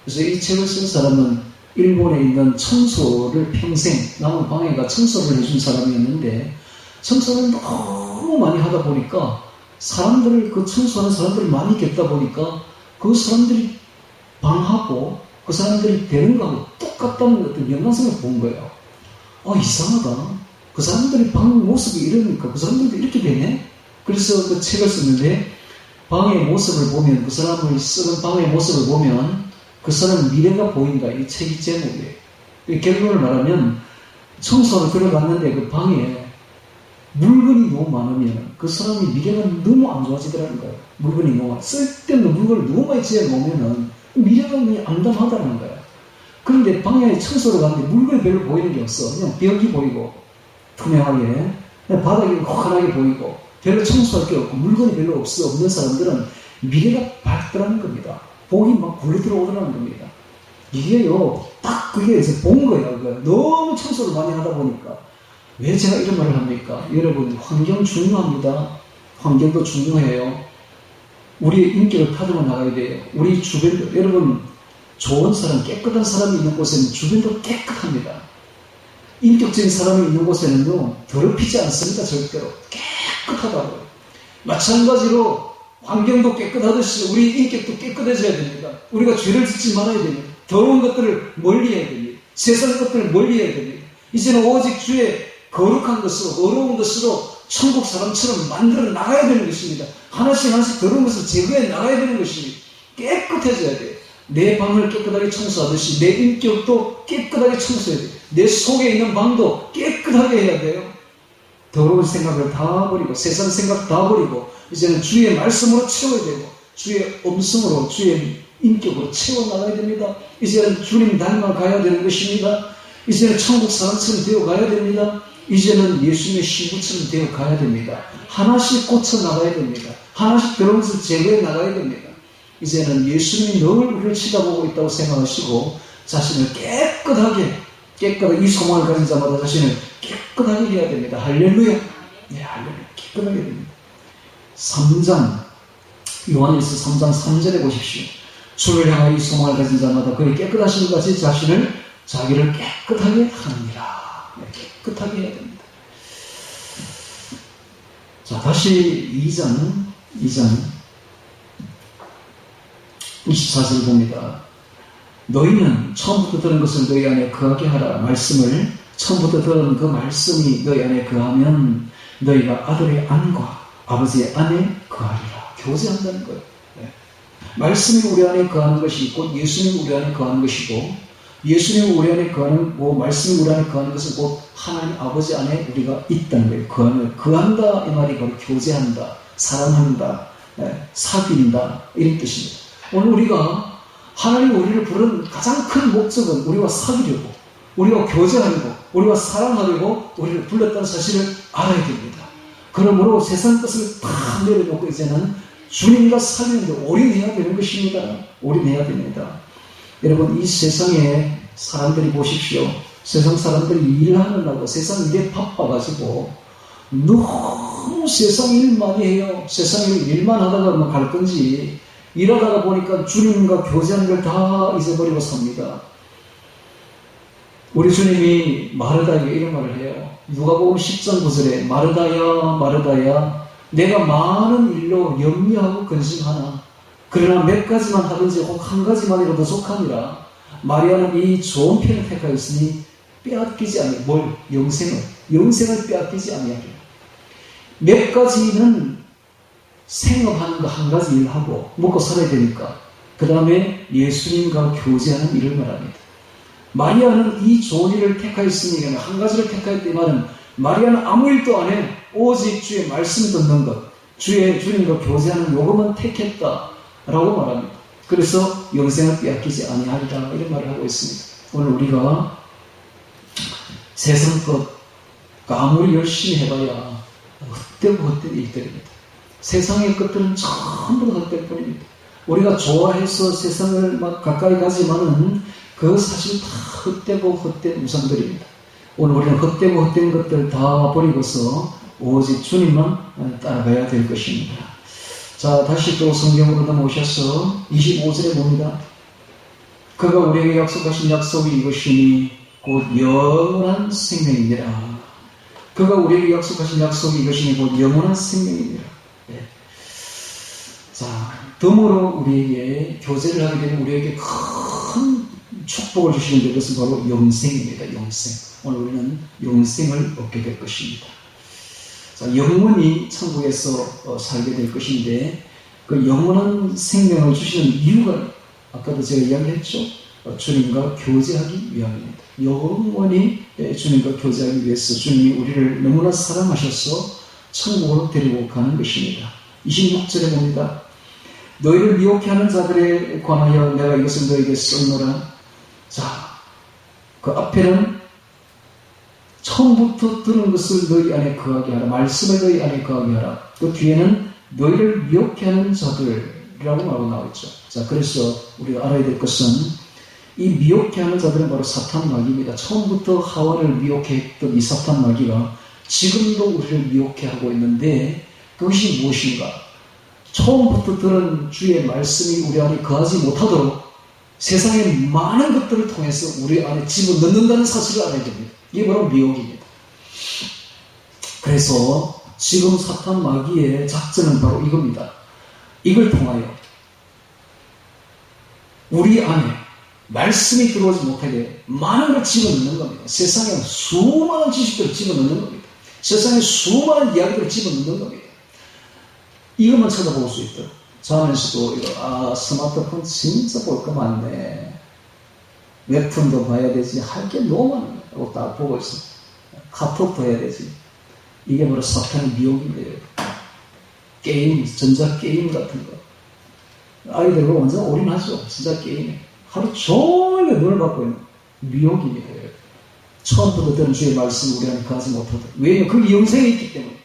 그래서 이 책을 쓴 사람은 일본에 있는 청소를 평생 남은 방에가 청소를 해준 사람이었는데 청소를 너무 많이 하다 보니까 그 청소하는 사람들을 많이 겪다 보니까 그 사람들이 방하고 그 사람들이 되는 거하고 똑같다는 어떤 연관성을 본 거예요. 이상하다. 그 사람들이 방 모습이 이러니까 그 사람들도 이렇게 되네? 그래서 그 책을 썼는데 방의 모습을 보면 그 사람을 쓰는 방의 모습을 보면 그 사람 미래가 보인다. 이 책이 제목이에요. 결론을 말하면 청소를 들어갔는데 그 방에 물건이 너무 많으면 그 사람이 미래가 너무 안 좋아지더라는 거예요. 물건이 너무 쓸데없는 물건을 너무 많이 지어놓으면 미래가 그냥 암담하다는 거예요. 그런데 방에 청소를 갔는데 물건이 별로 보이는 게 없어. 그냥 벽이 보이고 투명하게 바닥이 환하게 보이고 별로 청소할 게 없고 물건이 별로 없는 사람들은 미래가 밝더라는 겁니다. 복이 막 굴러 들어오더라는 겁니다. 이게요, 딱 그게 이제 본 거예요. 너무 청소를 많이 하다 보니까. 왜 제가 이런 말을 합니까? 여러분, 환경 중요합니다. 환경도 중요해요. 우리의 인격을 다듬어 나가야 돼요. 우리 주변도, 여러분, 좋은 사람, 깨끗한 사람이 있는 곳에는 주변도 깨끗합니다. 인격적인 사람이 있는 곳에는요, 더럽히지 않습니다. 절대로. 깨끗하다고요. 마찬가지로 환경도 깨끗하듯이 우리 인격도 깨끗해져야 됩니다. 우리가 죄를 짓지 말아야 됩니다. 더러운 것들을 멀리해야 됩니다. 세상 것들을 멀리해야 됩니다. 이제는 오직 주의 거룩한 것으로, 어려운 것으로 천국 사람처럼 만들어 나가야 되는 것입니다. 하나씩 하나씩 더러운 것을 제거해 나가야 되는 것입니다. 깨끗해져야 돼요. 내 방을 깨끗하게 청소하듯이 내 인격도 깨끗하게 청소해야 돼요. 내 속에 있는 방도 깨끗하게 해야 돼요. 더러운 생각을 다 버리고 세상 생각 다 버리고 이제는 주의 말씀으로 채워야 되고 주의 음성으로 주의 인격으로 채워나가야 됩니다. 이제는 주님 닮아 가야 되는 것입니다. 이제는 천국 사람처럼 되어 가야 됩니다. 이제는 예수님의 신부처럼 되어 가야 됩니다. 하나씩 고쳐 나가야 됩니다. 하나씩 더러운 것을 제거해 나가야 됩니다. 이제는 예수님이 늘 우리를 치다보고 있다고 생각하시고 자신을 깨끗하게 이 소망을 가진 자마다 자신을 깨끗하게 해야 됩니다. 할렐루야. 네, 할렐루야. 깨끗하게 됩니다. 3장 요한일서 3장 3절에 보십시오. 주를 향하여 이 소망을 가진 자마다 그의 깨끗하신 것 같이 자기를 깨끗하게 하느니라. 네, 깨끗하게 해야 됩니다. 자, 다시 2장 24절 봅니다. 너희는 처음부터 들은 것을 너희 안에 거하게 하라. 말씀을 처음부터 들은 그 말씀이 너희 안에 거하면 너희가 아들의 안과 아버지의 안에 거하리라. 교제한다는 거예요. 네. 말씀이 우리 안에 거하는 것이 곧 예수님이 우리 안에 거하는 것이고, 예수님이 우리 안에 거하는, 말씀이 우리 안에 거하는 것은 곧 하나님 아버지 안에 우리가 있다는 거예요. 거한다 이 말이 바로 교제한다, 사랑한다, 사귐다 이런 뜻입니다. 오늘 우리가 하나님 우리를 부른 가장 큰 목적은 우리와 사귀려고, 우리와 교제하려고, 우리와 사랑하려고 우리를 불렀다는 사실을 알아야 됩니다. 그러므로 세상 것을 다 내려놓고 이제는 주님과 사귀는데 올인해야 되는 것입니다. 올인해야 됩니다. 여러분, 이 세상에 사람들이 보십시오. 세상 사람들이 일하느라고 세상 일에 바빠가지고 너무 세상 일 많이 해요. 세상 일만 하다가 갈 건지, 일하다가 보니까 주님과 교제하는 걸 다 잊어버리고 삽니다. 우리 주님이 마르다에게 이런 말을 해요. 누가복음 10장 9절에 마르다야 마르다야 내가 많은 일로 염려하고 근심하나 그러나 몇 가지만 하든지 혹 한 가지만이라도 속함이라. 마리아는 이 좋은 편을 택하였으니 빼앗기지 아니하리. 뭘? 영생을 빼앗기지 아니하리라. 몇 가지는 생업하는 거 한 가지 일 하고 먹고 살아야 되니까 그 다음에 예수님과 교제하는 일을 말합니다. 마리아는 이 좋은 일을 택하였으니 한 가지를 택하였다 이 말은 마리아는 아무 일도 안 해. 오직 주의 말씀 듣는 것, 주님과 교제하는 요것만 택했다라고 말합니다. 그래서 영생을 빼앗기지 아니하리라 이런 말을 하고 있습니다. 오늘 우리가 세상 것 아무리 열심히 해봐야 헛되고 헛된 일들입니다. 세상의 것들은 전부 헛될 뿐입니다. 우리가 좋아해서 세상을 막 가까이 가지만은 그 사실 다 헛되고 헛된 우상들입니다. 오늘 우리는 헛되고 헛된 것들 다 버리고서 오직 주님만 따라가야 될 것입니다. 자, 다시 또 성경으로 넘어오셔서 25절에 봅니다. 그가 우리에게 약속하신 약속이 이것이니 곧 영원한 생명이니라. 그가 우리에게 약속하신 약속이 이것이니 곧 영원한 생명이니라. 네. 자, 덤으로 우리에게 교제를 하게 되면 우리에게 큰 축복을 주시는데 그것은 바로 영생입니다. 영생. 오늘 우리는 영생을 얻게 될 것입니다. 자, 영원히 천국에서 살게 될 것인데 그 영원한 생명을 주시는 이유가 아까도 제가 이야기했죠. 주님과 교제하기 위함입니다. 영원히 주님과 교제하기 위해서 주님이 우리를 너무나 사랑하셔서 천국으로 데리고 가는 것입니다. 26절에 봅니다. 너희를 미혹해 하는 자들에 관하여 내가 이것을 너희에게 썼노라. 자, 그 앞에는 처음부터 들은 것을 너희 안에 거하게 하라. 말씀을 너희 안에 거하게 하라. 그 뒤에는 너희를 미혹해 하는 자들이라고 말하고 나와있죠. 자, 그래서 우리가 알아야 될 것은 이 미혹해 하는 자들은 바로 사탄 마귀입니다. 처음부터 하와를 미혹했던 이 사탄 마귀가 지금도 우리를 미혹해 하고 있는데 그것이 무엇인가? 처음부터 들은 주의 말씀이 우리 안에 거하지 못하도록 세상의 많은 것들을 통해서 우리 안에 집어넣는다는 사실을 알아야 됩니다. 이게 바로 미혹입니다. 그래서 지금 사탄 마귀의 작전은 바로 이겁니다. 이걸 통하여 우리 안에 말씀이 들어오지 못하게 많은 걸 집어넣는 겁니다. 세상에 수많은 지식들을 집어넣는 겁니다. 세상에 수많은 이야기들을 집어넣는 겁니다. 이것만 찾아볼 수 있도록. 자면서도 스마트폰 진짜 볼 거 많네. 웹툰도 봐야 되지. 할 게 너무 많은 거 딱 보고 있어. 카톡도 해야 되지. 이게 바로 사탄의 미혹인데요. 게임, 전자게임 같은 거. 아이들과 완전 올인하죠. 진짜 게임에. 하루 종일 눈을 받고 있는 미혹입니다. 처음부터 들은 주의 말씀 우리 안에 가지 못하도록. 왜냐하면 그게 영생이 있기 때문에.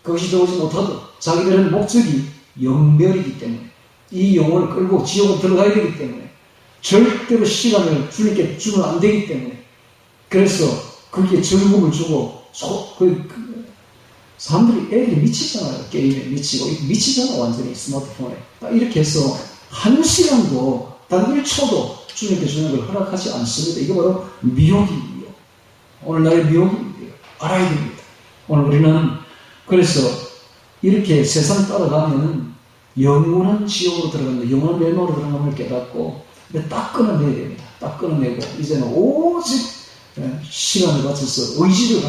그것이 들어오지 못하도록. 자기들은 목적이 영멸이기 때문에. 이 영혼을 끌고 지옥으로 들어가야 되기 때문에. 절대로 시간을 주님께 주면 안 되기 때문에. 그래서 거기에 즐거움을 주고 사람들이 애들이 미치잖아요. 게임에 미치고 미치잖아 완전히 스마트폰에. 이렇게 해서 한 시간도 단 1초도 주님께 주는 걸 허락하지 않습니다. 이게 바로 미혹이에요. 오늘날의 미혹입니다. 알아야 됩니다. 오늘 우리는 그래서 이렇게 세상 따라가면 영원한 지옥으로 들어간다. 영원한 멸망으로 들어감을 깨닫고 근데 딱 끊어내야 됩니다. 딱 끊어내고 이제는 오직 시간을 바쳐서 의지를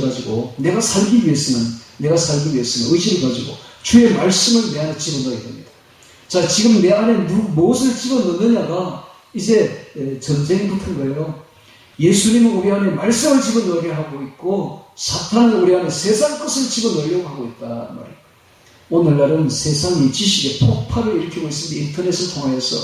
가지고 내가 살기 위해서는 의지를 가지고 주의 말씀을 내 안에 집어넣어야 됩니다. 자, 지금 내 안에 무엇을 집어넣느냐가 이제 전쟁이 붙은 거예요. 예수님은 우리 안에 말씀을 집어넣으려 하고 있고 사탄은 우리 안에 세상 것을 집어넣으려고 하고 있다 말이에요. 오늘날은 세상이 지식의 폭발을 일으키고 있습니다. 인터넷을 통하여서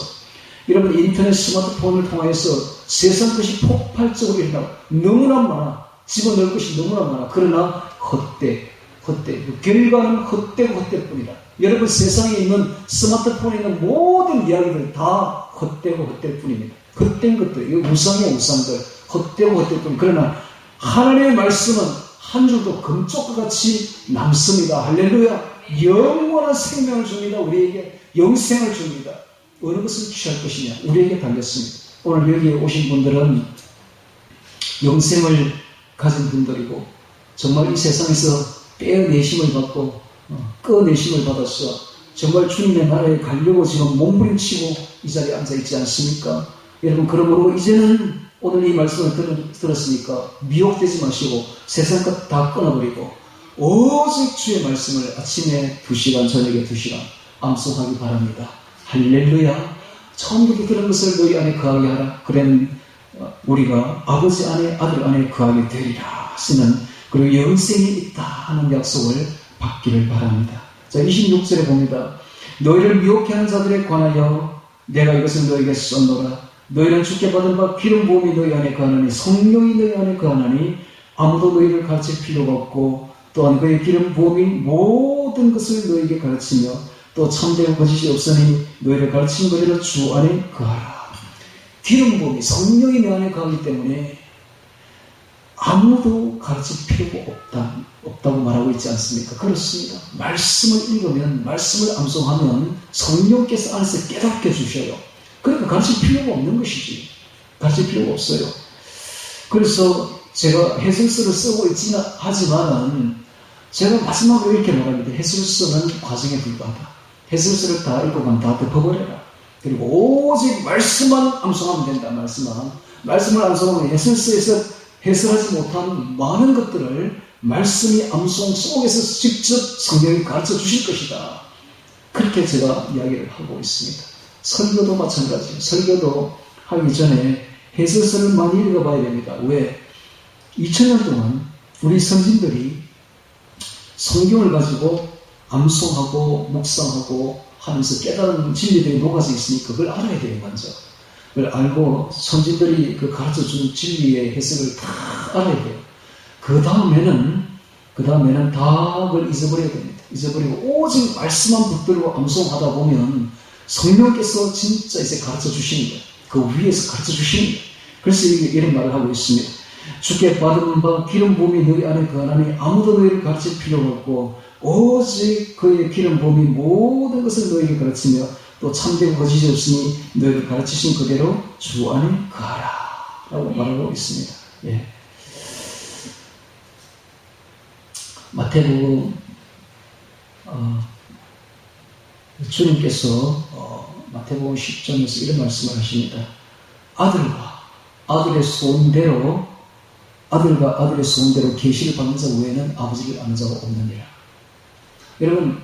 여러분 인터넷 스마트폰을 통하여서 세상 것이 폭발적으로 일어나고 너무나 많아. 집어넣을 것이 너무나 많아. 그러나 헛돼. 그 결과는 헛되뿐이다. 여러분 세상에 있는 스마트폰에 있는 모든 이야기들 다 헛될 뿐입니다. 헛된 것들, 이거 우상의 우상들, 헛될 뿐. 그러나 하나님의 말씀은 한 줄도 금쪽과 같이 남습니다. 할렐루야. 영원한 생명을 줍니다. 우리에게 영생을 줍니다. 어느 것을 취할 것이냐? 우리에게 달렸습니다. 오늘 여기에 오신 분들은 영생을 가진 분들이고 정말 이 세상에서 빼어내심을 받고 꺼내심을 받았어. 정말 주님의 나라에 가려고 지금 몸부림치고 이 자리에 앉아있지 않습니까? 여러분 그러므로 이제는 오늘 이 말씀을 들었으니까 미혹되지 마시고 세상 것 다 끊어버리고 오직 주의 말씀을 아침에 2시간 저녁에 2시간 암송하기 바랍니다. 할렐루야. 처음부터 들은 것을 너희 안에 거하게 하라. 그러면 우리가 아버지 안에 아들 안에 거하게 되리라 하시는 그리고 영생이 있다 하는 약속을 받기를 바랍니다. 자, 26절에 봅니다. 너희를 미혹해 하는 자들에 관하여 내가 이것을 너희에게 썼노라. 너희는 주께 받은 바 기름 부음이 너희 안에 거하나니 성령이 너희 안에 거하나니 아무도 너희를 가르칠 필요가 없고 또한 그의 기름 부음이 모든 것을 너희에게 가르치며 또 참되고 거짓이 없으니 너희를 가르치는 그대로 주 안에 거하라. 기름 부음이 성령이 내 안에 거하기 때문에 아무도 가르칠 필요가 없다고 말하고 있지 않습니까? 그렇습니다. 말씀을 읽으면, 말씀을 암송하면 성령께서 안에서 깨닫게 주셔요. 그러니까 가르칠 필요가 없는 것이지. 가르칠 필요가 없어요. 그래서 제가 해설서를 쓰고 있지는 하지만은 제가 마지막으로 이렇게 말합니다. 해설서는 과정에 불과하다. 해설서를 다 읽고만 다 덮어버려라. 그리고 오직 말씀만 암송하면 된다. 말씀을 암송하면 해설서에서 해설하지 못한 많은 것들을 말씀이 암송 속에서 직접 성경이 가르쳐 주실 것이다. 그렇게 제가 이야기를 하고 있습니다. 설교도 마찬가지예요. 설교도 하기 전에 해설서를 많이 읽어봐야 됩니다. 왜? 2000년 동안 우리 선진들이 성경을 가지고 암송하고 묵상하고 하면서 깨달은 진리들이 녹아져 있으니까 그걸 알아야 돼요. 먼저 그걸 알고 선진들이 그 가르쳐준 진리의 해석을 다 알아야 돼요. 그 다음에는 다 그걸 잊어버려야 됩니다. 잊어버리고 오직 말씀만 붙들고 암송하다 보면 성령께서 진짜 이제 가르쳐 주시는 거예요. 그 위에서 가르쳐 주시는 거예요. 그래서 이런 말을 하고 있습니다. 주께 받은 바 기름 부음이 너희 안에 거하나니 아무도 너희를 가르칠 필요가 없고 오직 그의 기름 부음이 모든 것을 너희에게 가르치며 또 참되고 거짓이 없으니 너희를 가르치신 그대로 주 안에 거하라 라고 말하고 있습니다. 예. 마태복음 주님께서 마태복음 10장에서 이런 말씀을 하십니다. 아들과 아들의 소원대로 계시를 받는 자 외에는 아버지를 아는 자가 없느니라. 여러분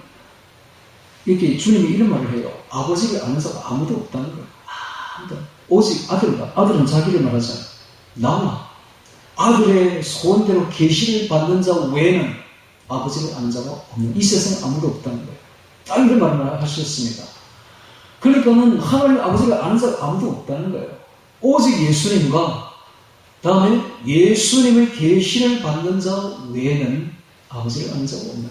이렇게 주님이 이런 말을 해요. 아버지를 아는 자가 아무도 없다는 거예요. 아무도. 오직 아들은 자기를 말하잖아요. 나와 아들의 소원대로 계시를 받는 자 외에는 아버지를 아는 자가 없는, 이 세상에 아무도 없다는 거예요. 딱 이런 말을 하셨습니다. 그러니까는 하나님 아버지를 아는 자가 아무도 없다는 거예요. 오직 예수님과 다음에 예수님의 계시를 받는 자 외에는 아버지를 아는 자가 없느니라.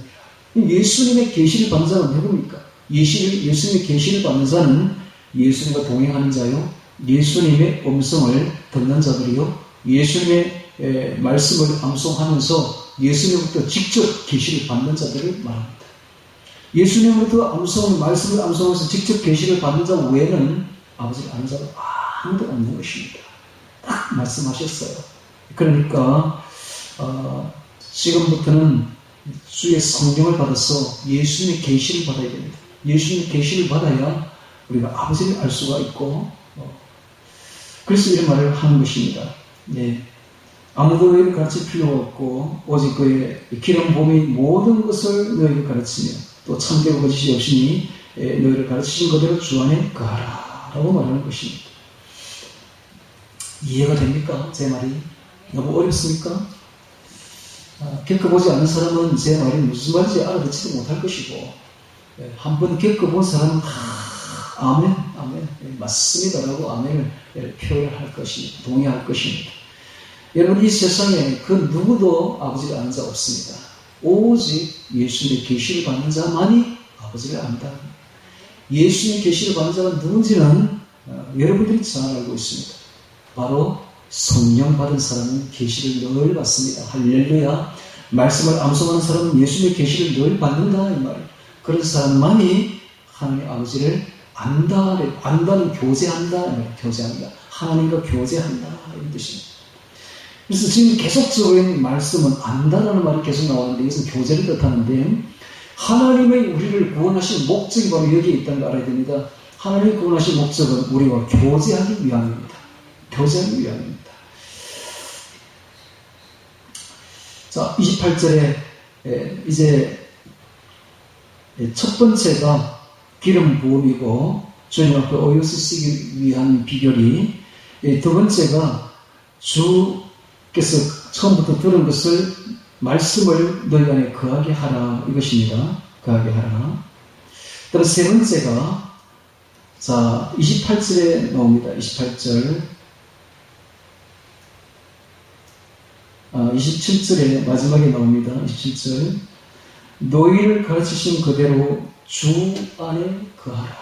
예수님의 계시를 받는 자는 누굽니까? 예수님의 계시를 받는 자는 예수님과 동행하는 자요, 예수님의 음성을 듣는 자들이요, 예수님의 말씀을 암송하면서 예수님부터 직접 계시를 받는 자들을 말합니다. 예수님부터 말씀을 암송하면서 직접 계시를 받는 자 외에는 아버지를 아는 자가 아무도 없는 것입니다. 딱 말씀하셨어요. 그러니까 지금부터는 주의 성령을 받아서 예수님의 계시를 받아야 됩니다. 예수님의 계시를 받아야 우리가 아버지를 알 수가 있고 그래서 이런 말을 하는 것입니다. 네. 아무도 너희를 가르칠 필요가 없고 오직 그의 기름 부음이 모든 것을 너희를 가르치며 또 참되고 거짓이 없으니 너희를 가르치신 그대로 주 안에 거하라 라고 말하는 것입니다. 이해가 됩니까? 제 말이 너무 어렵습니까? 겪어보지 않은 사람은 제 말이 무슨 말인지 알아듣지도 못할 것이고 한번 겪어본 사람은 아멘, 아멘, 맞습니다 라고 아멘을 표현할 것입니다. 동의할 것입니다. 여러분, 이 세상에 그 누구도 아버지를 아는 자 없습니다. 오직 예수님의 계시를 받는 자만이 아버지를 안다. 예수님의 계시를 받는 자가 누군지는 여러분들이 잘 알고 있습니다. 바로 성령 받은 사람은 계시를 늘 받습니다. 할렐루야. 말씀을 암송하는 사람은 예수님의 계시를 늘 받는다 이 말이에요. 그런 사람만이 하나님 아버지를 안다. 안다는 교제한다. 교제한다. 하나님과 교제한다 이런 뜻입니다. 그래서 지금 계속적인 말씀은 안다라는 말이 계속 나오는데 이것은 교제를 뜻하는데 하나님의 우리를 구원하신 목적이 바로 여기에 있다는 걸 알아야 됩니다. 하나님의 구원하신 목적은 우리와 교제하기 위함입니다. 교제하기 위함입니다. 자, 28절에 이제 첫 번째가 기름 부음이고 주님 앞에 오여 쓰시기 위한 비결이 두 번째가 주께서 처음부터 들은 것을 말씀을 너희 안에 거하게 하라 이것입니다. 거하게 하라. 그다음 세 번째가 자 28절에 나옵니다. 28절 27절에 마지막에 나옵니다. 27절 너희를 가르치신 그대로 주 안에 거하라.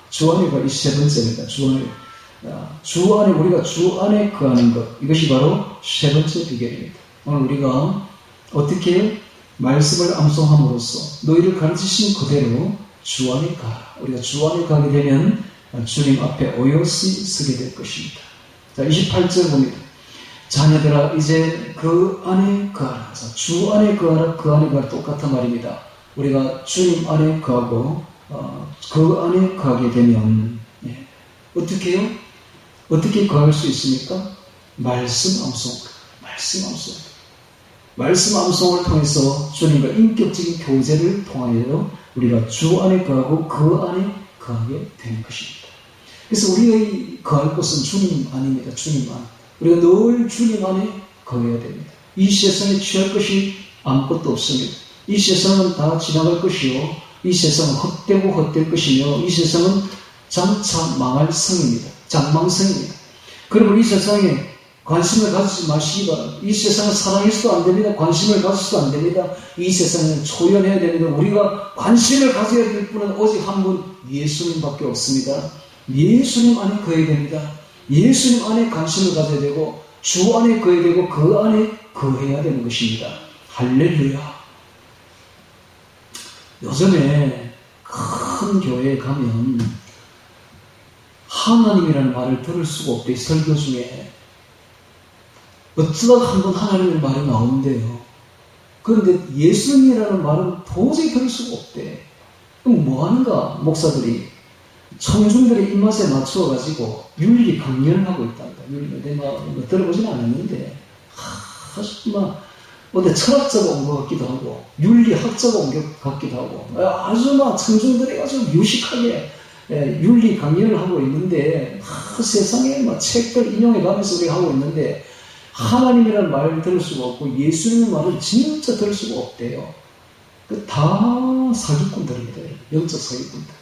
주 안에 거하. 이 세 번째입니다. 주 안에 우리가 주 안에 거하는 것 이것이 바로 세 번째 비결입니다. 오늘 우리가 어떻게 말씀을 암송함으로써 너희를 가르치신 그대로 주 안에 가라. 우리가 주 안에 가게 되면 주님 앞에 오롯이 서게 될 것입니다. 자 28절 봅니다. 자녀들아 이제 그 안에 거하라. 자, 주 안에 거하라. 그 안에 거하라 똑같은 말입니다. 우리가 주님 안에 거하고 그 안에 거하게 되면 어떻게 해요? 어떻게 거할 수 있습니까? 말씀 암송. 말씀 암송을 통해서 주님과 인격적인 교제를 통하여 우리가 주 안에 거하고 그 안에 거하게 되는 것입니다. 그래서 우리의 거할 곳은 주님 안입니다. 주님 안. 우리가 늘 주님 안에 거해야 됩니다. 이 세상에 취할 것이 아무것도 없습니다. 이 세상은 다 지나갈 것이요. 이 세상은 헛되고 헛될 것이며 이 세상은 장차 망할 성입니다. 장망성입니다. 그러면 이 세상에 관심을 가지지 마시기 바랍니다. 이 세상은 사랑해서도 안 됩니다. 관심을 가져서도 안 됩니다. 이 세상은 초연해야 됩니다. 우리가 관심을 가져야 될 분은 오직 한 분 예수님밖에 없습니다. 예수님 안에 거해야 됩니다. 예수님 안에 관심을 가져야 되고 주 안에 거해야 되고 그 안에 거해야 되는 것입니다. 할렐루야. 요즘에 큰 교회에 가면 하나님이라는 말을 들을 수가 없대. 설교 중에 어쩌다가 한번 하나님의 말이 나오는데요. 그런데 예수님이라는 말은 도저히 들을 수가 없대. 그럼 뭐 하는가? 목사들이 청중들의 입맛에 맞추어가지고 윤리 강연을 하고 있답니다. 내가 뭐 들어보진 않았는데 어디 철학자가 온 것 같기도 하고 윤리학자가 온 것 같기도 하고 아주 막 청중들이 아주 유식하게 윤리 강연을 하고 있는데 세상에 막 책들 인용해 가면서 우리가 하고 있는데 하나님이라는 말을 들을 수가 없고 예수님의 말을 진짜 들을 수가 없대요. 다 사기꾼들입니다. 영적 사기꾼들.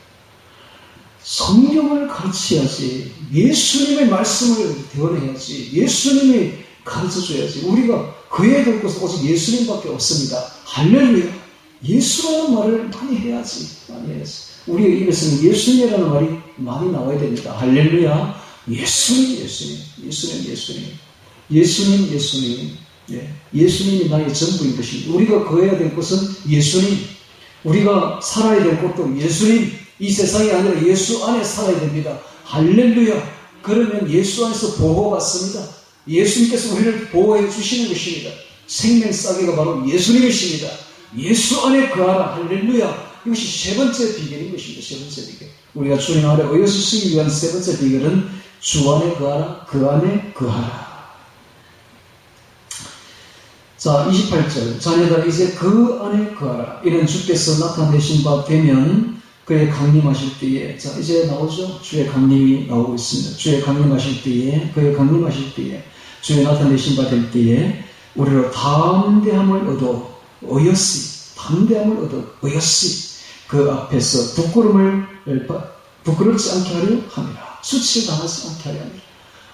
성경을 가르쳐야지. 예수님의 말씀을 대언해야지. 예수님이 가르쳐줘야지. 우리가 그에 될 것은 오직 예수님밖에 없습니다. 할렐루야. 예수라는 말을 많이 해야지. 우리의 입에서는 예수님이라는 말이 많이 나와야 됩니다. 할렐루야. 예수님. 예수님이 나의 전부인 것입니다. 우리가 거해야 될 것은 예수님. 우리가 살아야 될 것도 예수님. 이 세상이 아니라 예수 안에 살아야 됩니다. 할렐루야. 그러면 예수 안에서 보호받습니다. 예수님께서 우리를 보호해 주시는 것입니다. 생명싸개가 바로 예수님이십니다. 예수 안에 거하라. 할렐루야. 이것이 세 번째 비결인 것입니다. 세 번째 비결. 우리가 주님 아래 오여서 쓰기 위한 세 번째 비결은 주 안에 거하라. 그 안에 거하라. 자, 28절. 자녀들아 이제 그 안에 거하라. 이는 주께서 나타내신 바 되면 그의 강림하실 때에, 자 이제 나오죠. 주의 강림이 나오고 있습니다. 주의 강림하실 때에, 그의 강림하실 때에, 주의 나타내신 바 될 때에 우리로 담대함을 얻어 담대함을 얻어 어여시 그 앞에서 부끄럽지 않게 하려 함이라. 수치를 당하지 않게 하려 함이라.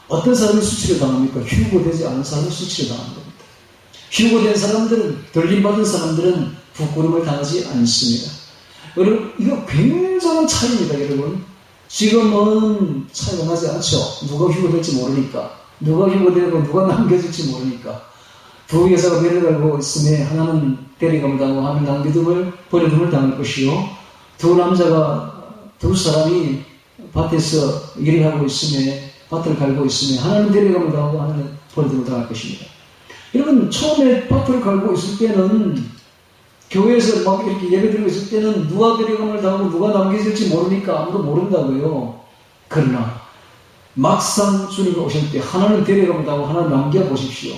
어떤 사람이 수치를 당합니까? 휴고되지 않은 사람이 수치를 당하는 겁니다. 휴고된 사람들은, 돌림받은 사람들은 부끄러움을 당하지 않습니다. 여러분, 이거 굉장한 차이입니다, 여러분. 지금은 차이가 나지 않죠. 누가 휴고될지 모르니까. 누가 휴고되고 누가 남겨질지 모르니까. 두 여자가 배를 달고 있으면 하나는 데려가면 당하고 하나는 버려둠을 당할 것이요. 두 사람이 밭에서 일을 하고 있으면, 밭을 갈고 있으면 하나는 데려가면 당하고 하나는 버려둠을 당할 것입니다. 여러분, 처음에 밭을 갈고 있을 때는, 교회에서 막 이렇게 예배 드리고 있을 때는 누가 데려감을 당하고 누가 남겨질지 모르니까 아무도 모른다고요. 그러나 막상 주님이 오실 때 하나는 데려감을 당하고 하나는 남겨보십시오.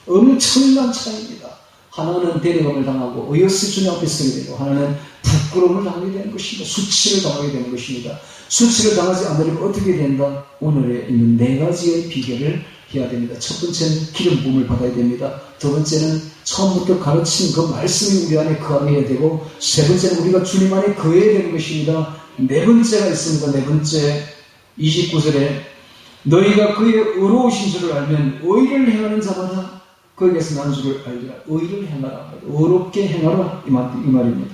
엄청난 차이입니다. 하나는 데려감을 당하고 어여스 주님 앞에 서게 되고, 하나는 부끄러움을 당하게 되는 것입니다. 수치를 당하게 되는 것입니다. 수치를 당하지 않으려면 어떻게 된다? 오늘에 있는 네 가지의 비결을 해야 됩니다. 첫 번째는 기름 부음을 받아야 됩니다. 두 번째는 처음부터 가르친 그 말씀이 우리 안에 거해야 되고, 세 번째는 우리가 주님 안에 거해야 되는 것입니다. 네 번째가 있습니다. 네 번째, 29절에 너희가 그의 의로우신 줄을 알면 의를 행하는 자마다 거기에서 난 줄을 알리라. 의를 행하라. 의롭게 행하라. 이 말입니다.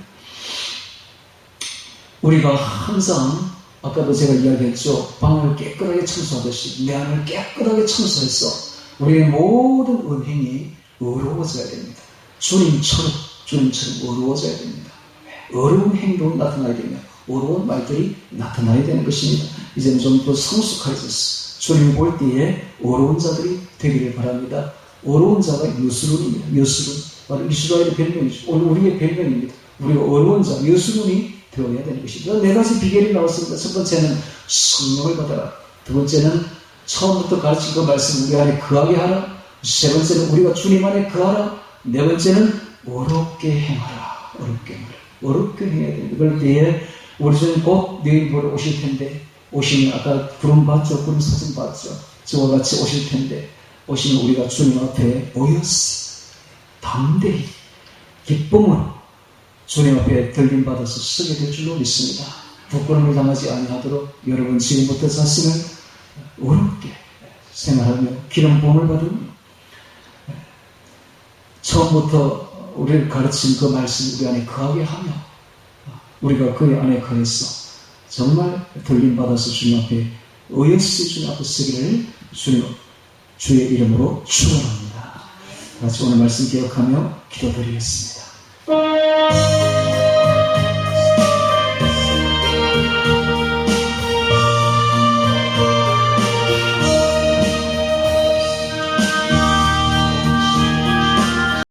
우리가 항상 아까도 제가 이야기했죠. 방을 깨끗하게 청소하듯이 내 안을 깨끗하게 청소해서 우리의 모든 은행이 의로워져야 됩니다. 주님처럼 의로워져야 됩니다. 어려운 행동이 나타나야 됩니다. 어려운 말들이 나타나야 되는 것입니다. 이제는 좀 더 성숙해졌어. 주님 볼 때에 어려운 자들이 되기를 바랍니다. 어려운 자가 여수룬입니다. 여수룬. 바로 이스라엘의 별명이죠. 오늘 우리의 별명입니다. 우리가 어려운 자, 여수룬이 되어야 되는 것입니다. 네 가지 비결이 나왔습니다. 첫 번째는 성령을 받아라. 두 번째는 처음부터 가르친 그 말씀 우리 안에 거하게 하라. 세 번째는 우리가 주님 안에 거하라. 네 번째는 어렵게 행하라. 어렵게 해야 됩니다. 그럴 때에 우리 주님 곧 너희 보러 오실 텐데, 오시면 아까 구름 봤죠? 구름 사진 봤죠? 저와 같이 오실 텐데, 오시면 우리가 주님 앞에 오였어. 담대히 기쁨으로 주님 앞에 들림받아서 서게 될 줄로 믿습니다. 부끄러움을 당하지 아니하도록 여러분 지금부터 자신을 어렵게 생활하며 기름 부음을 받으며 처음부터 우리를 가르친 그 말씀 우리 안에 거하게 하며 우리가 그 안에 거해서 정말 들림받아서 주님 앞에 의역시 주님 앞에 서기를 주의 이름으로 축원합니다. 같이 오늘 말씀 기억하며 기도드리겠습니다.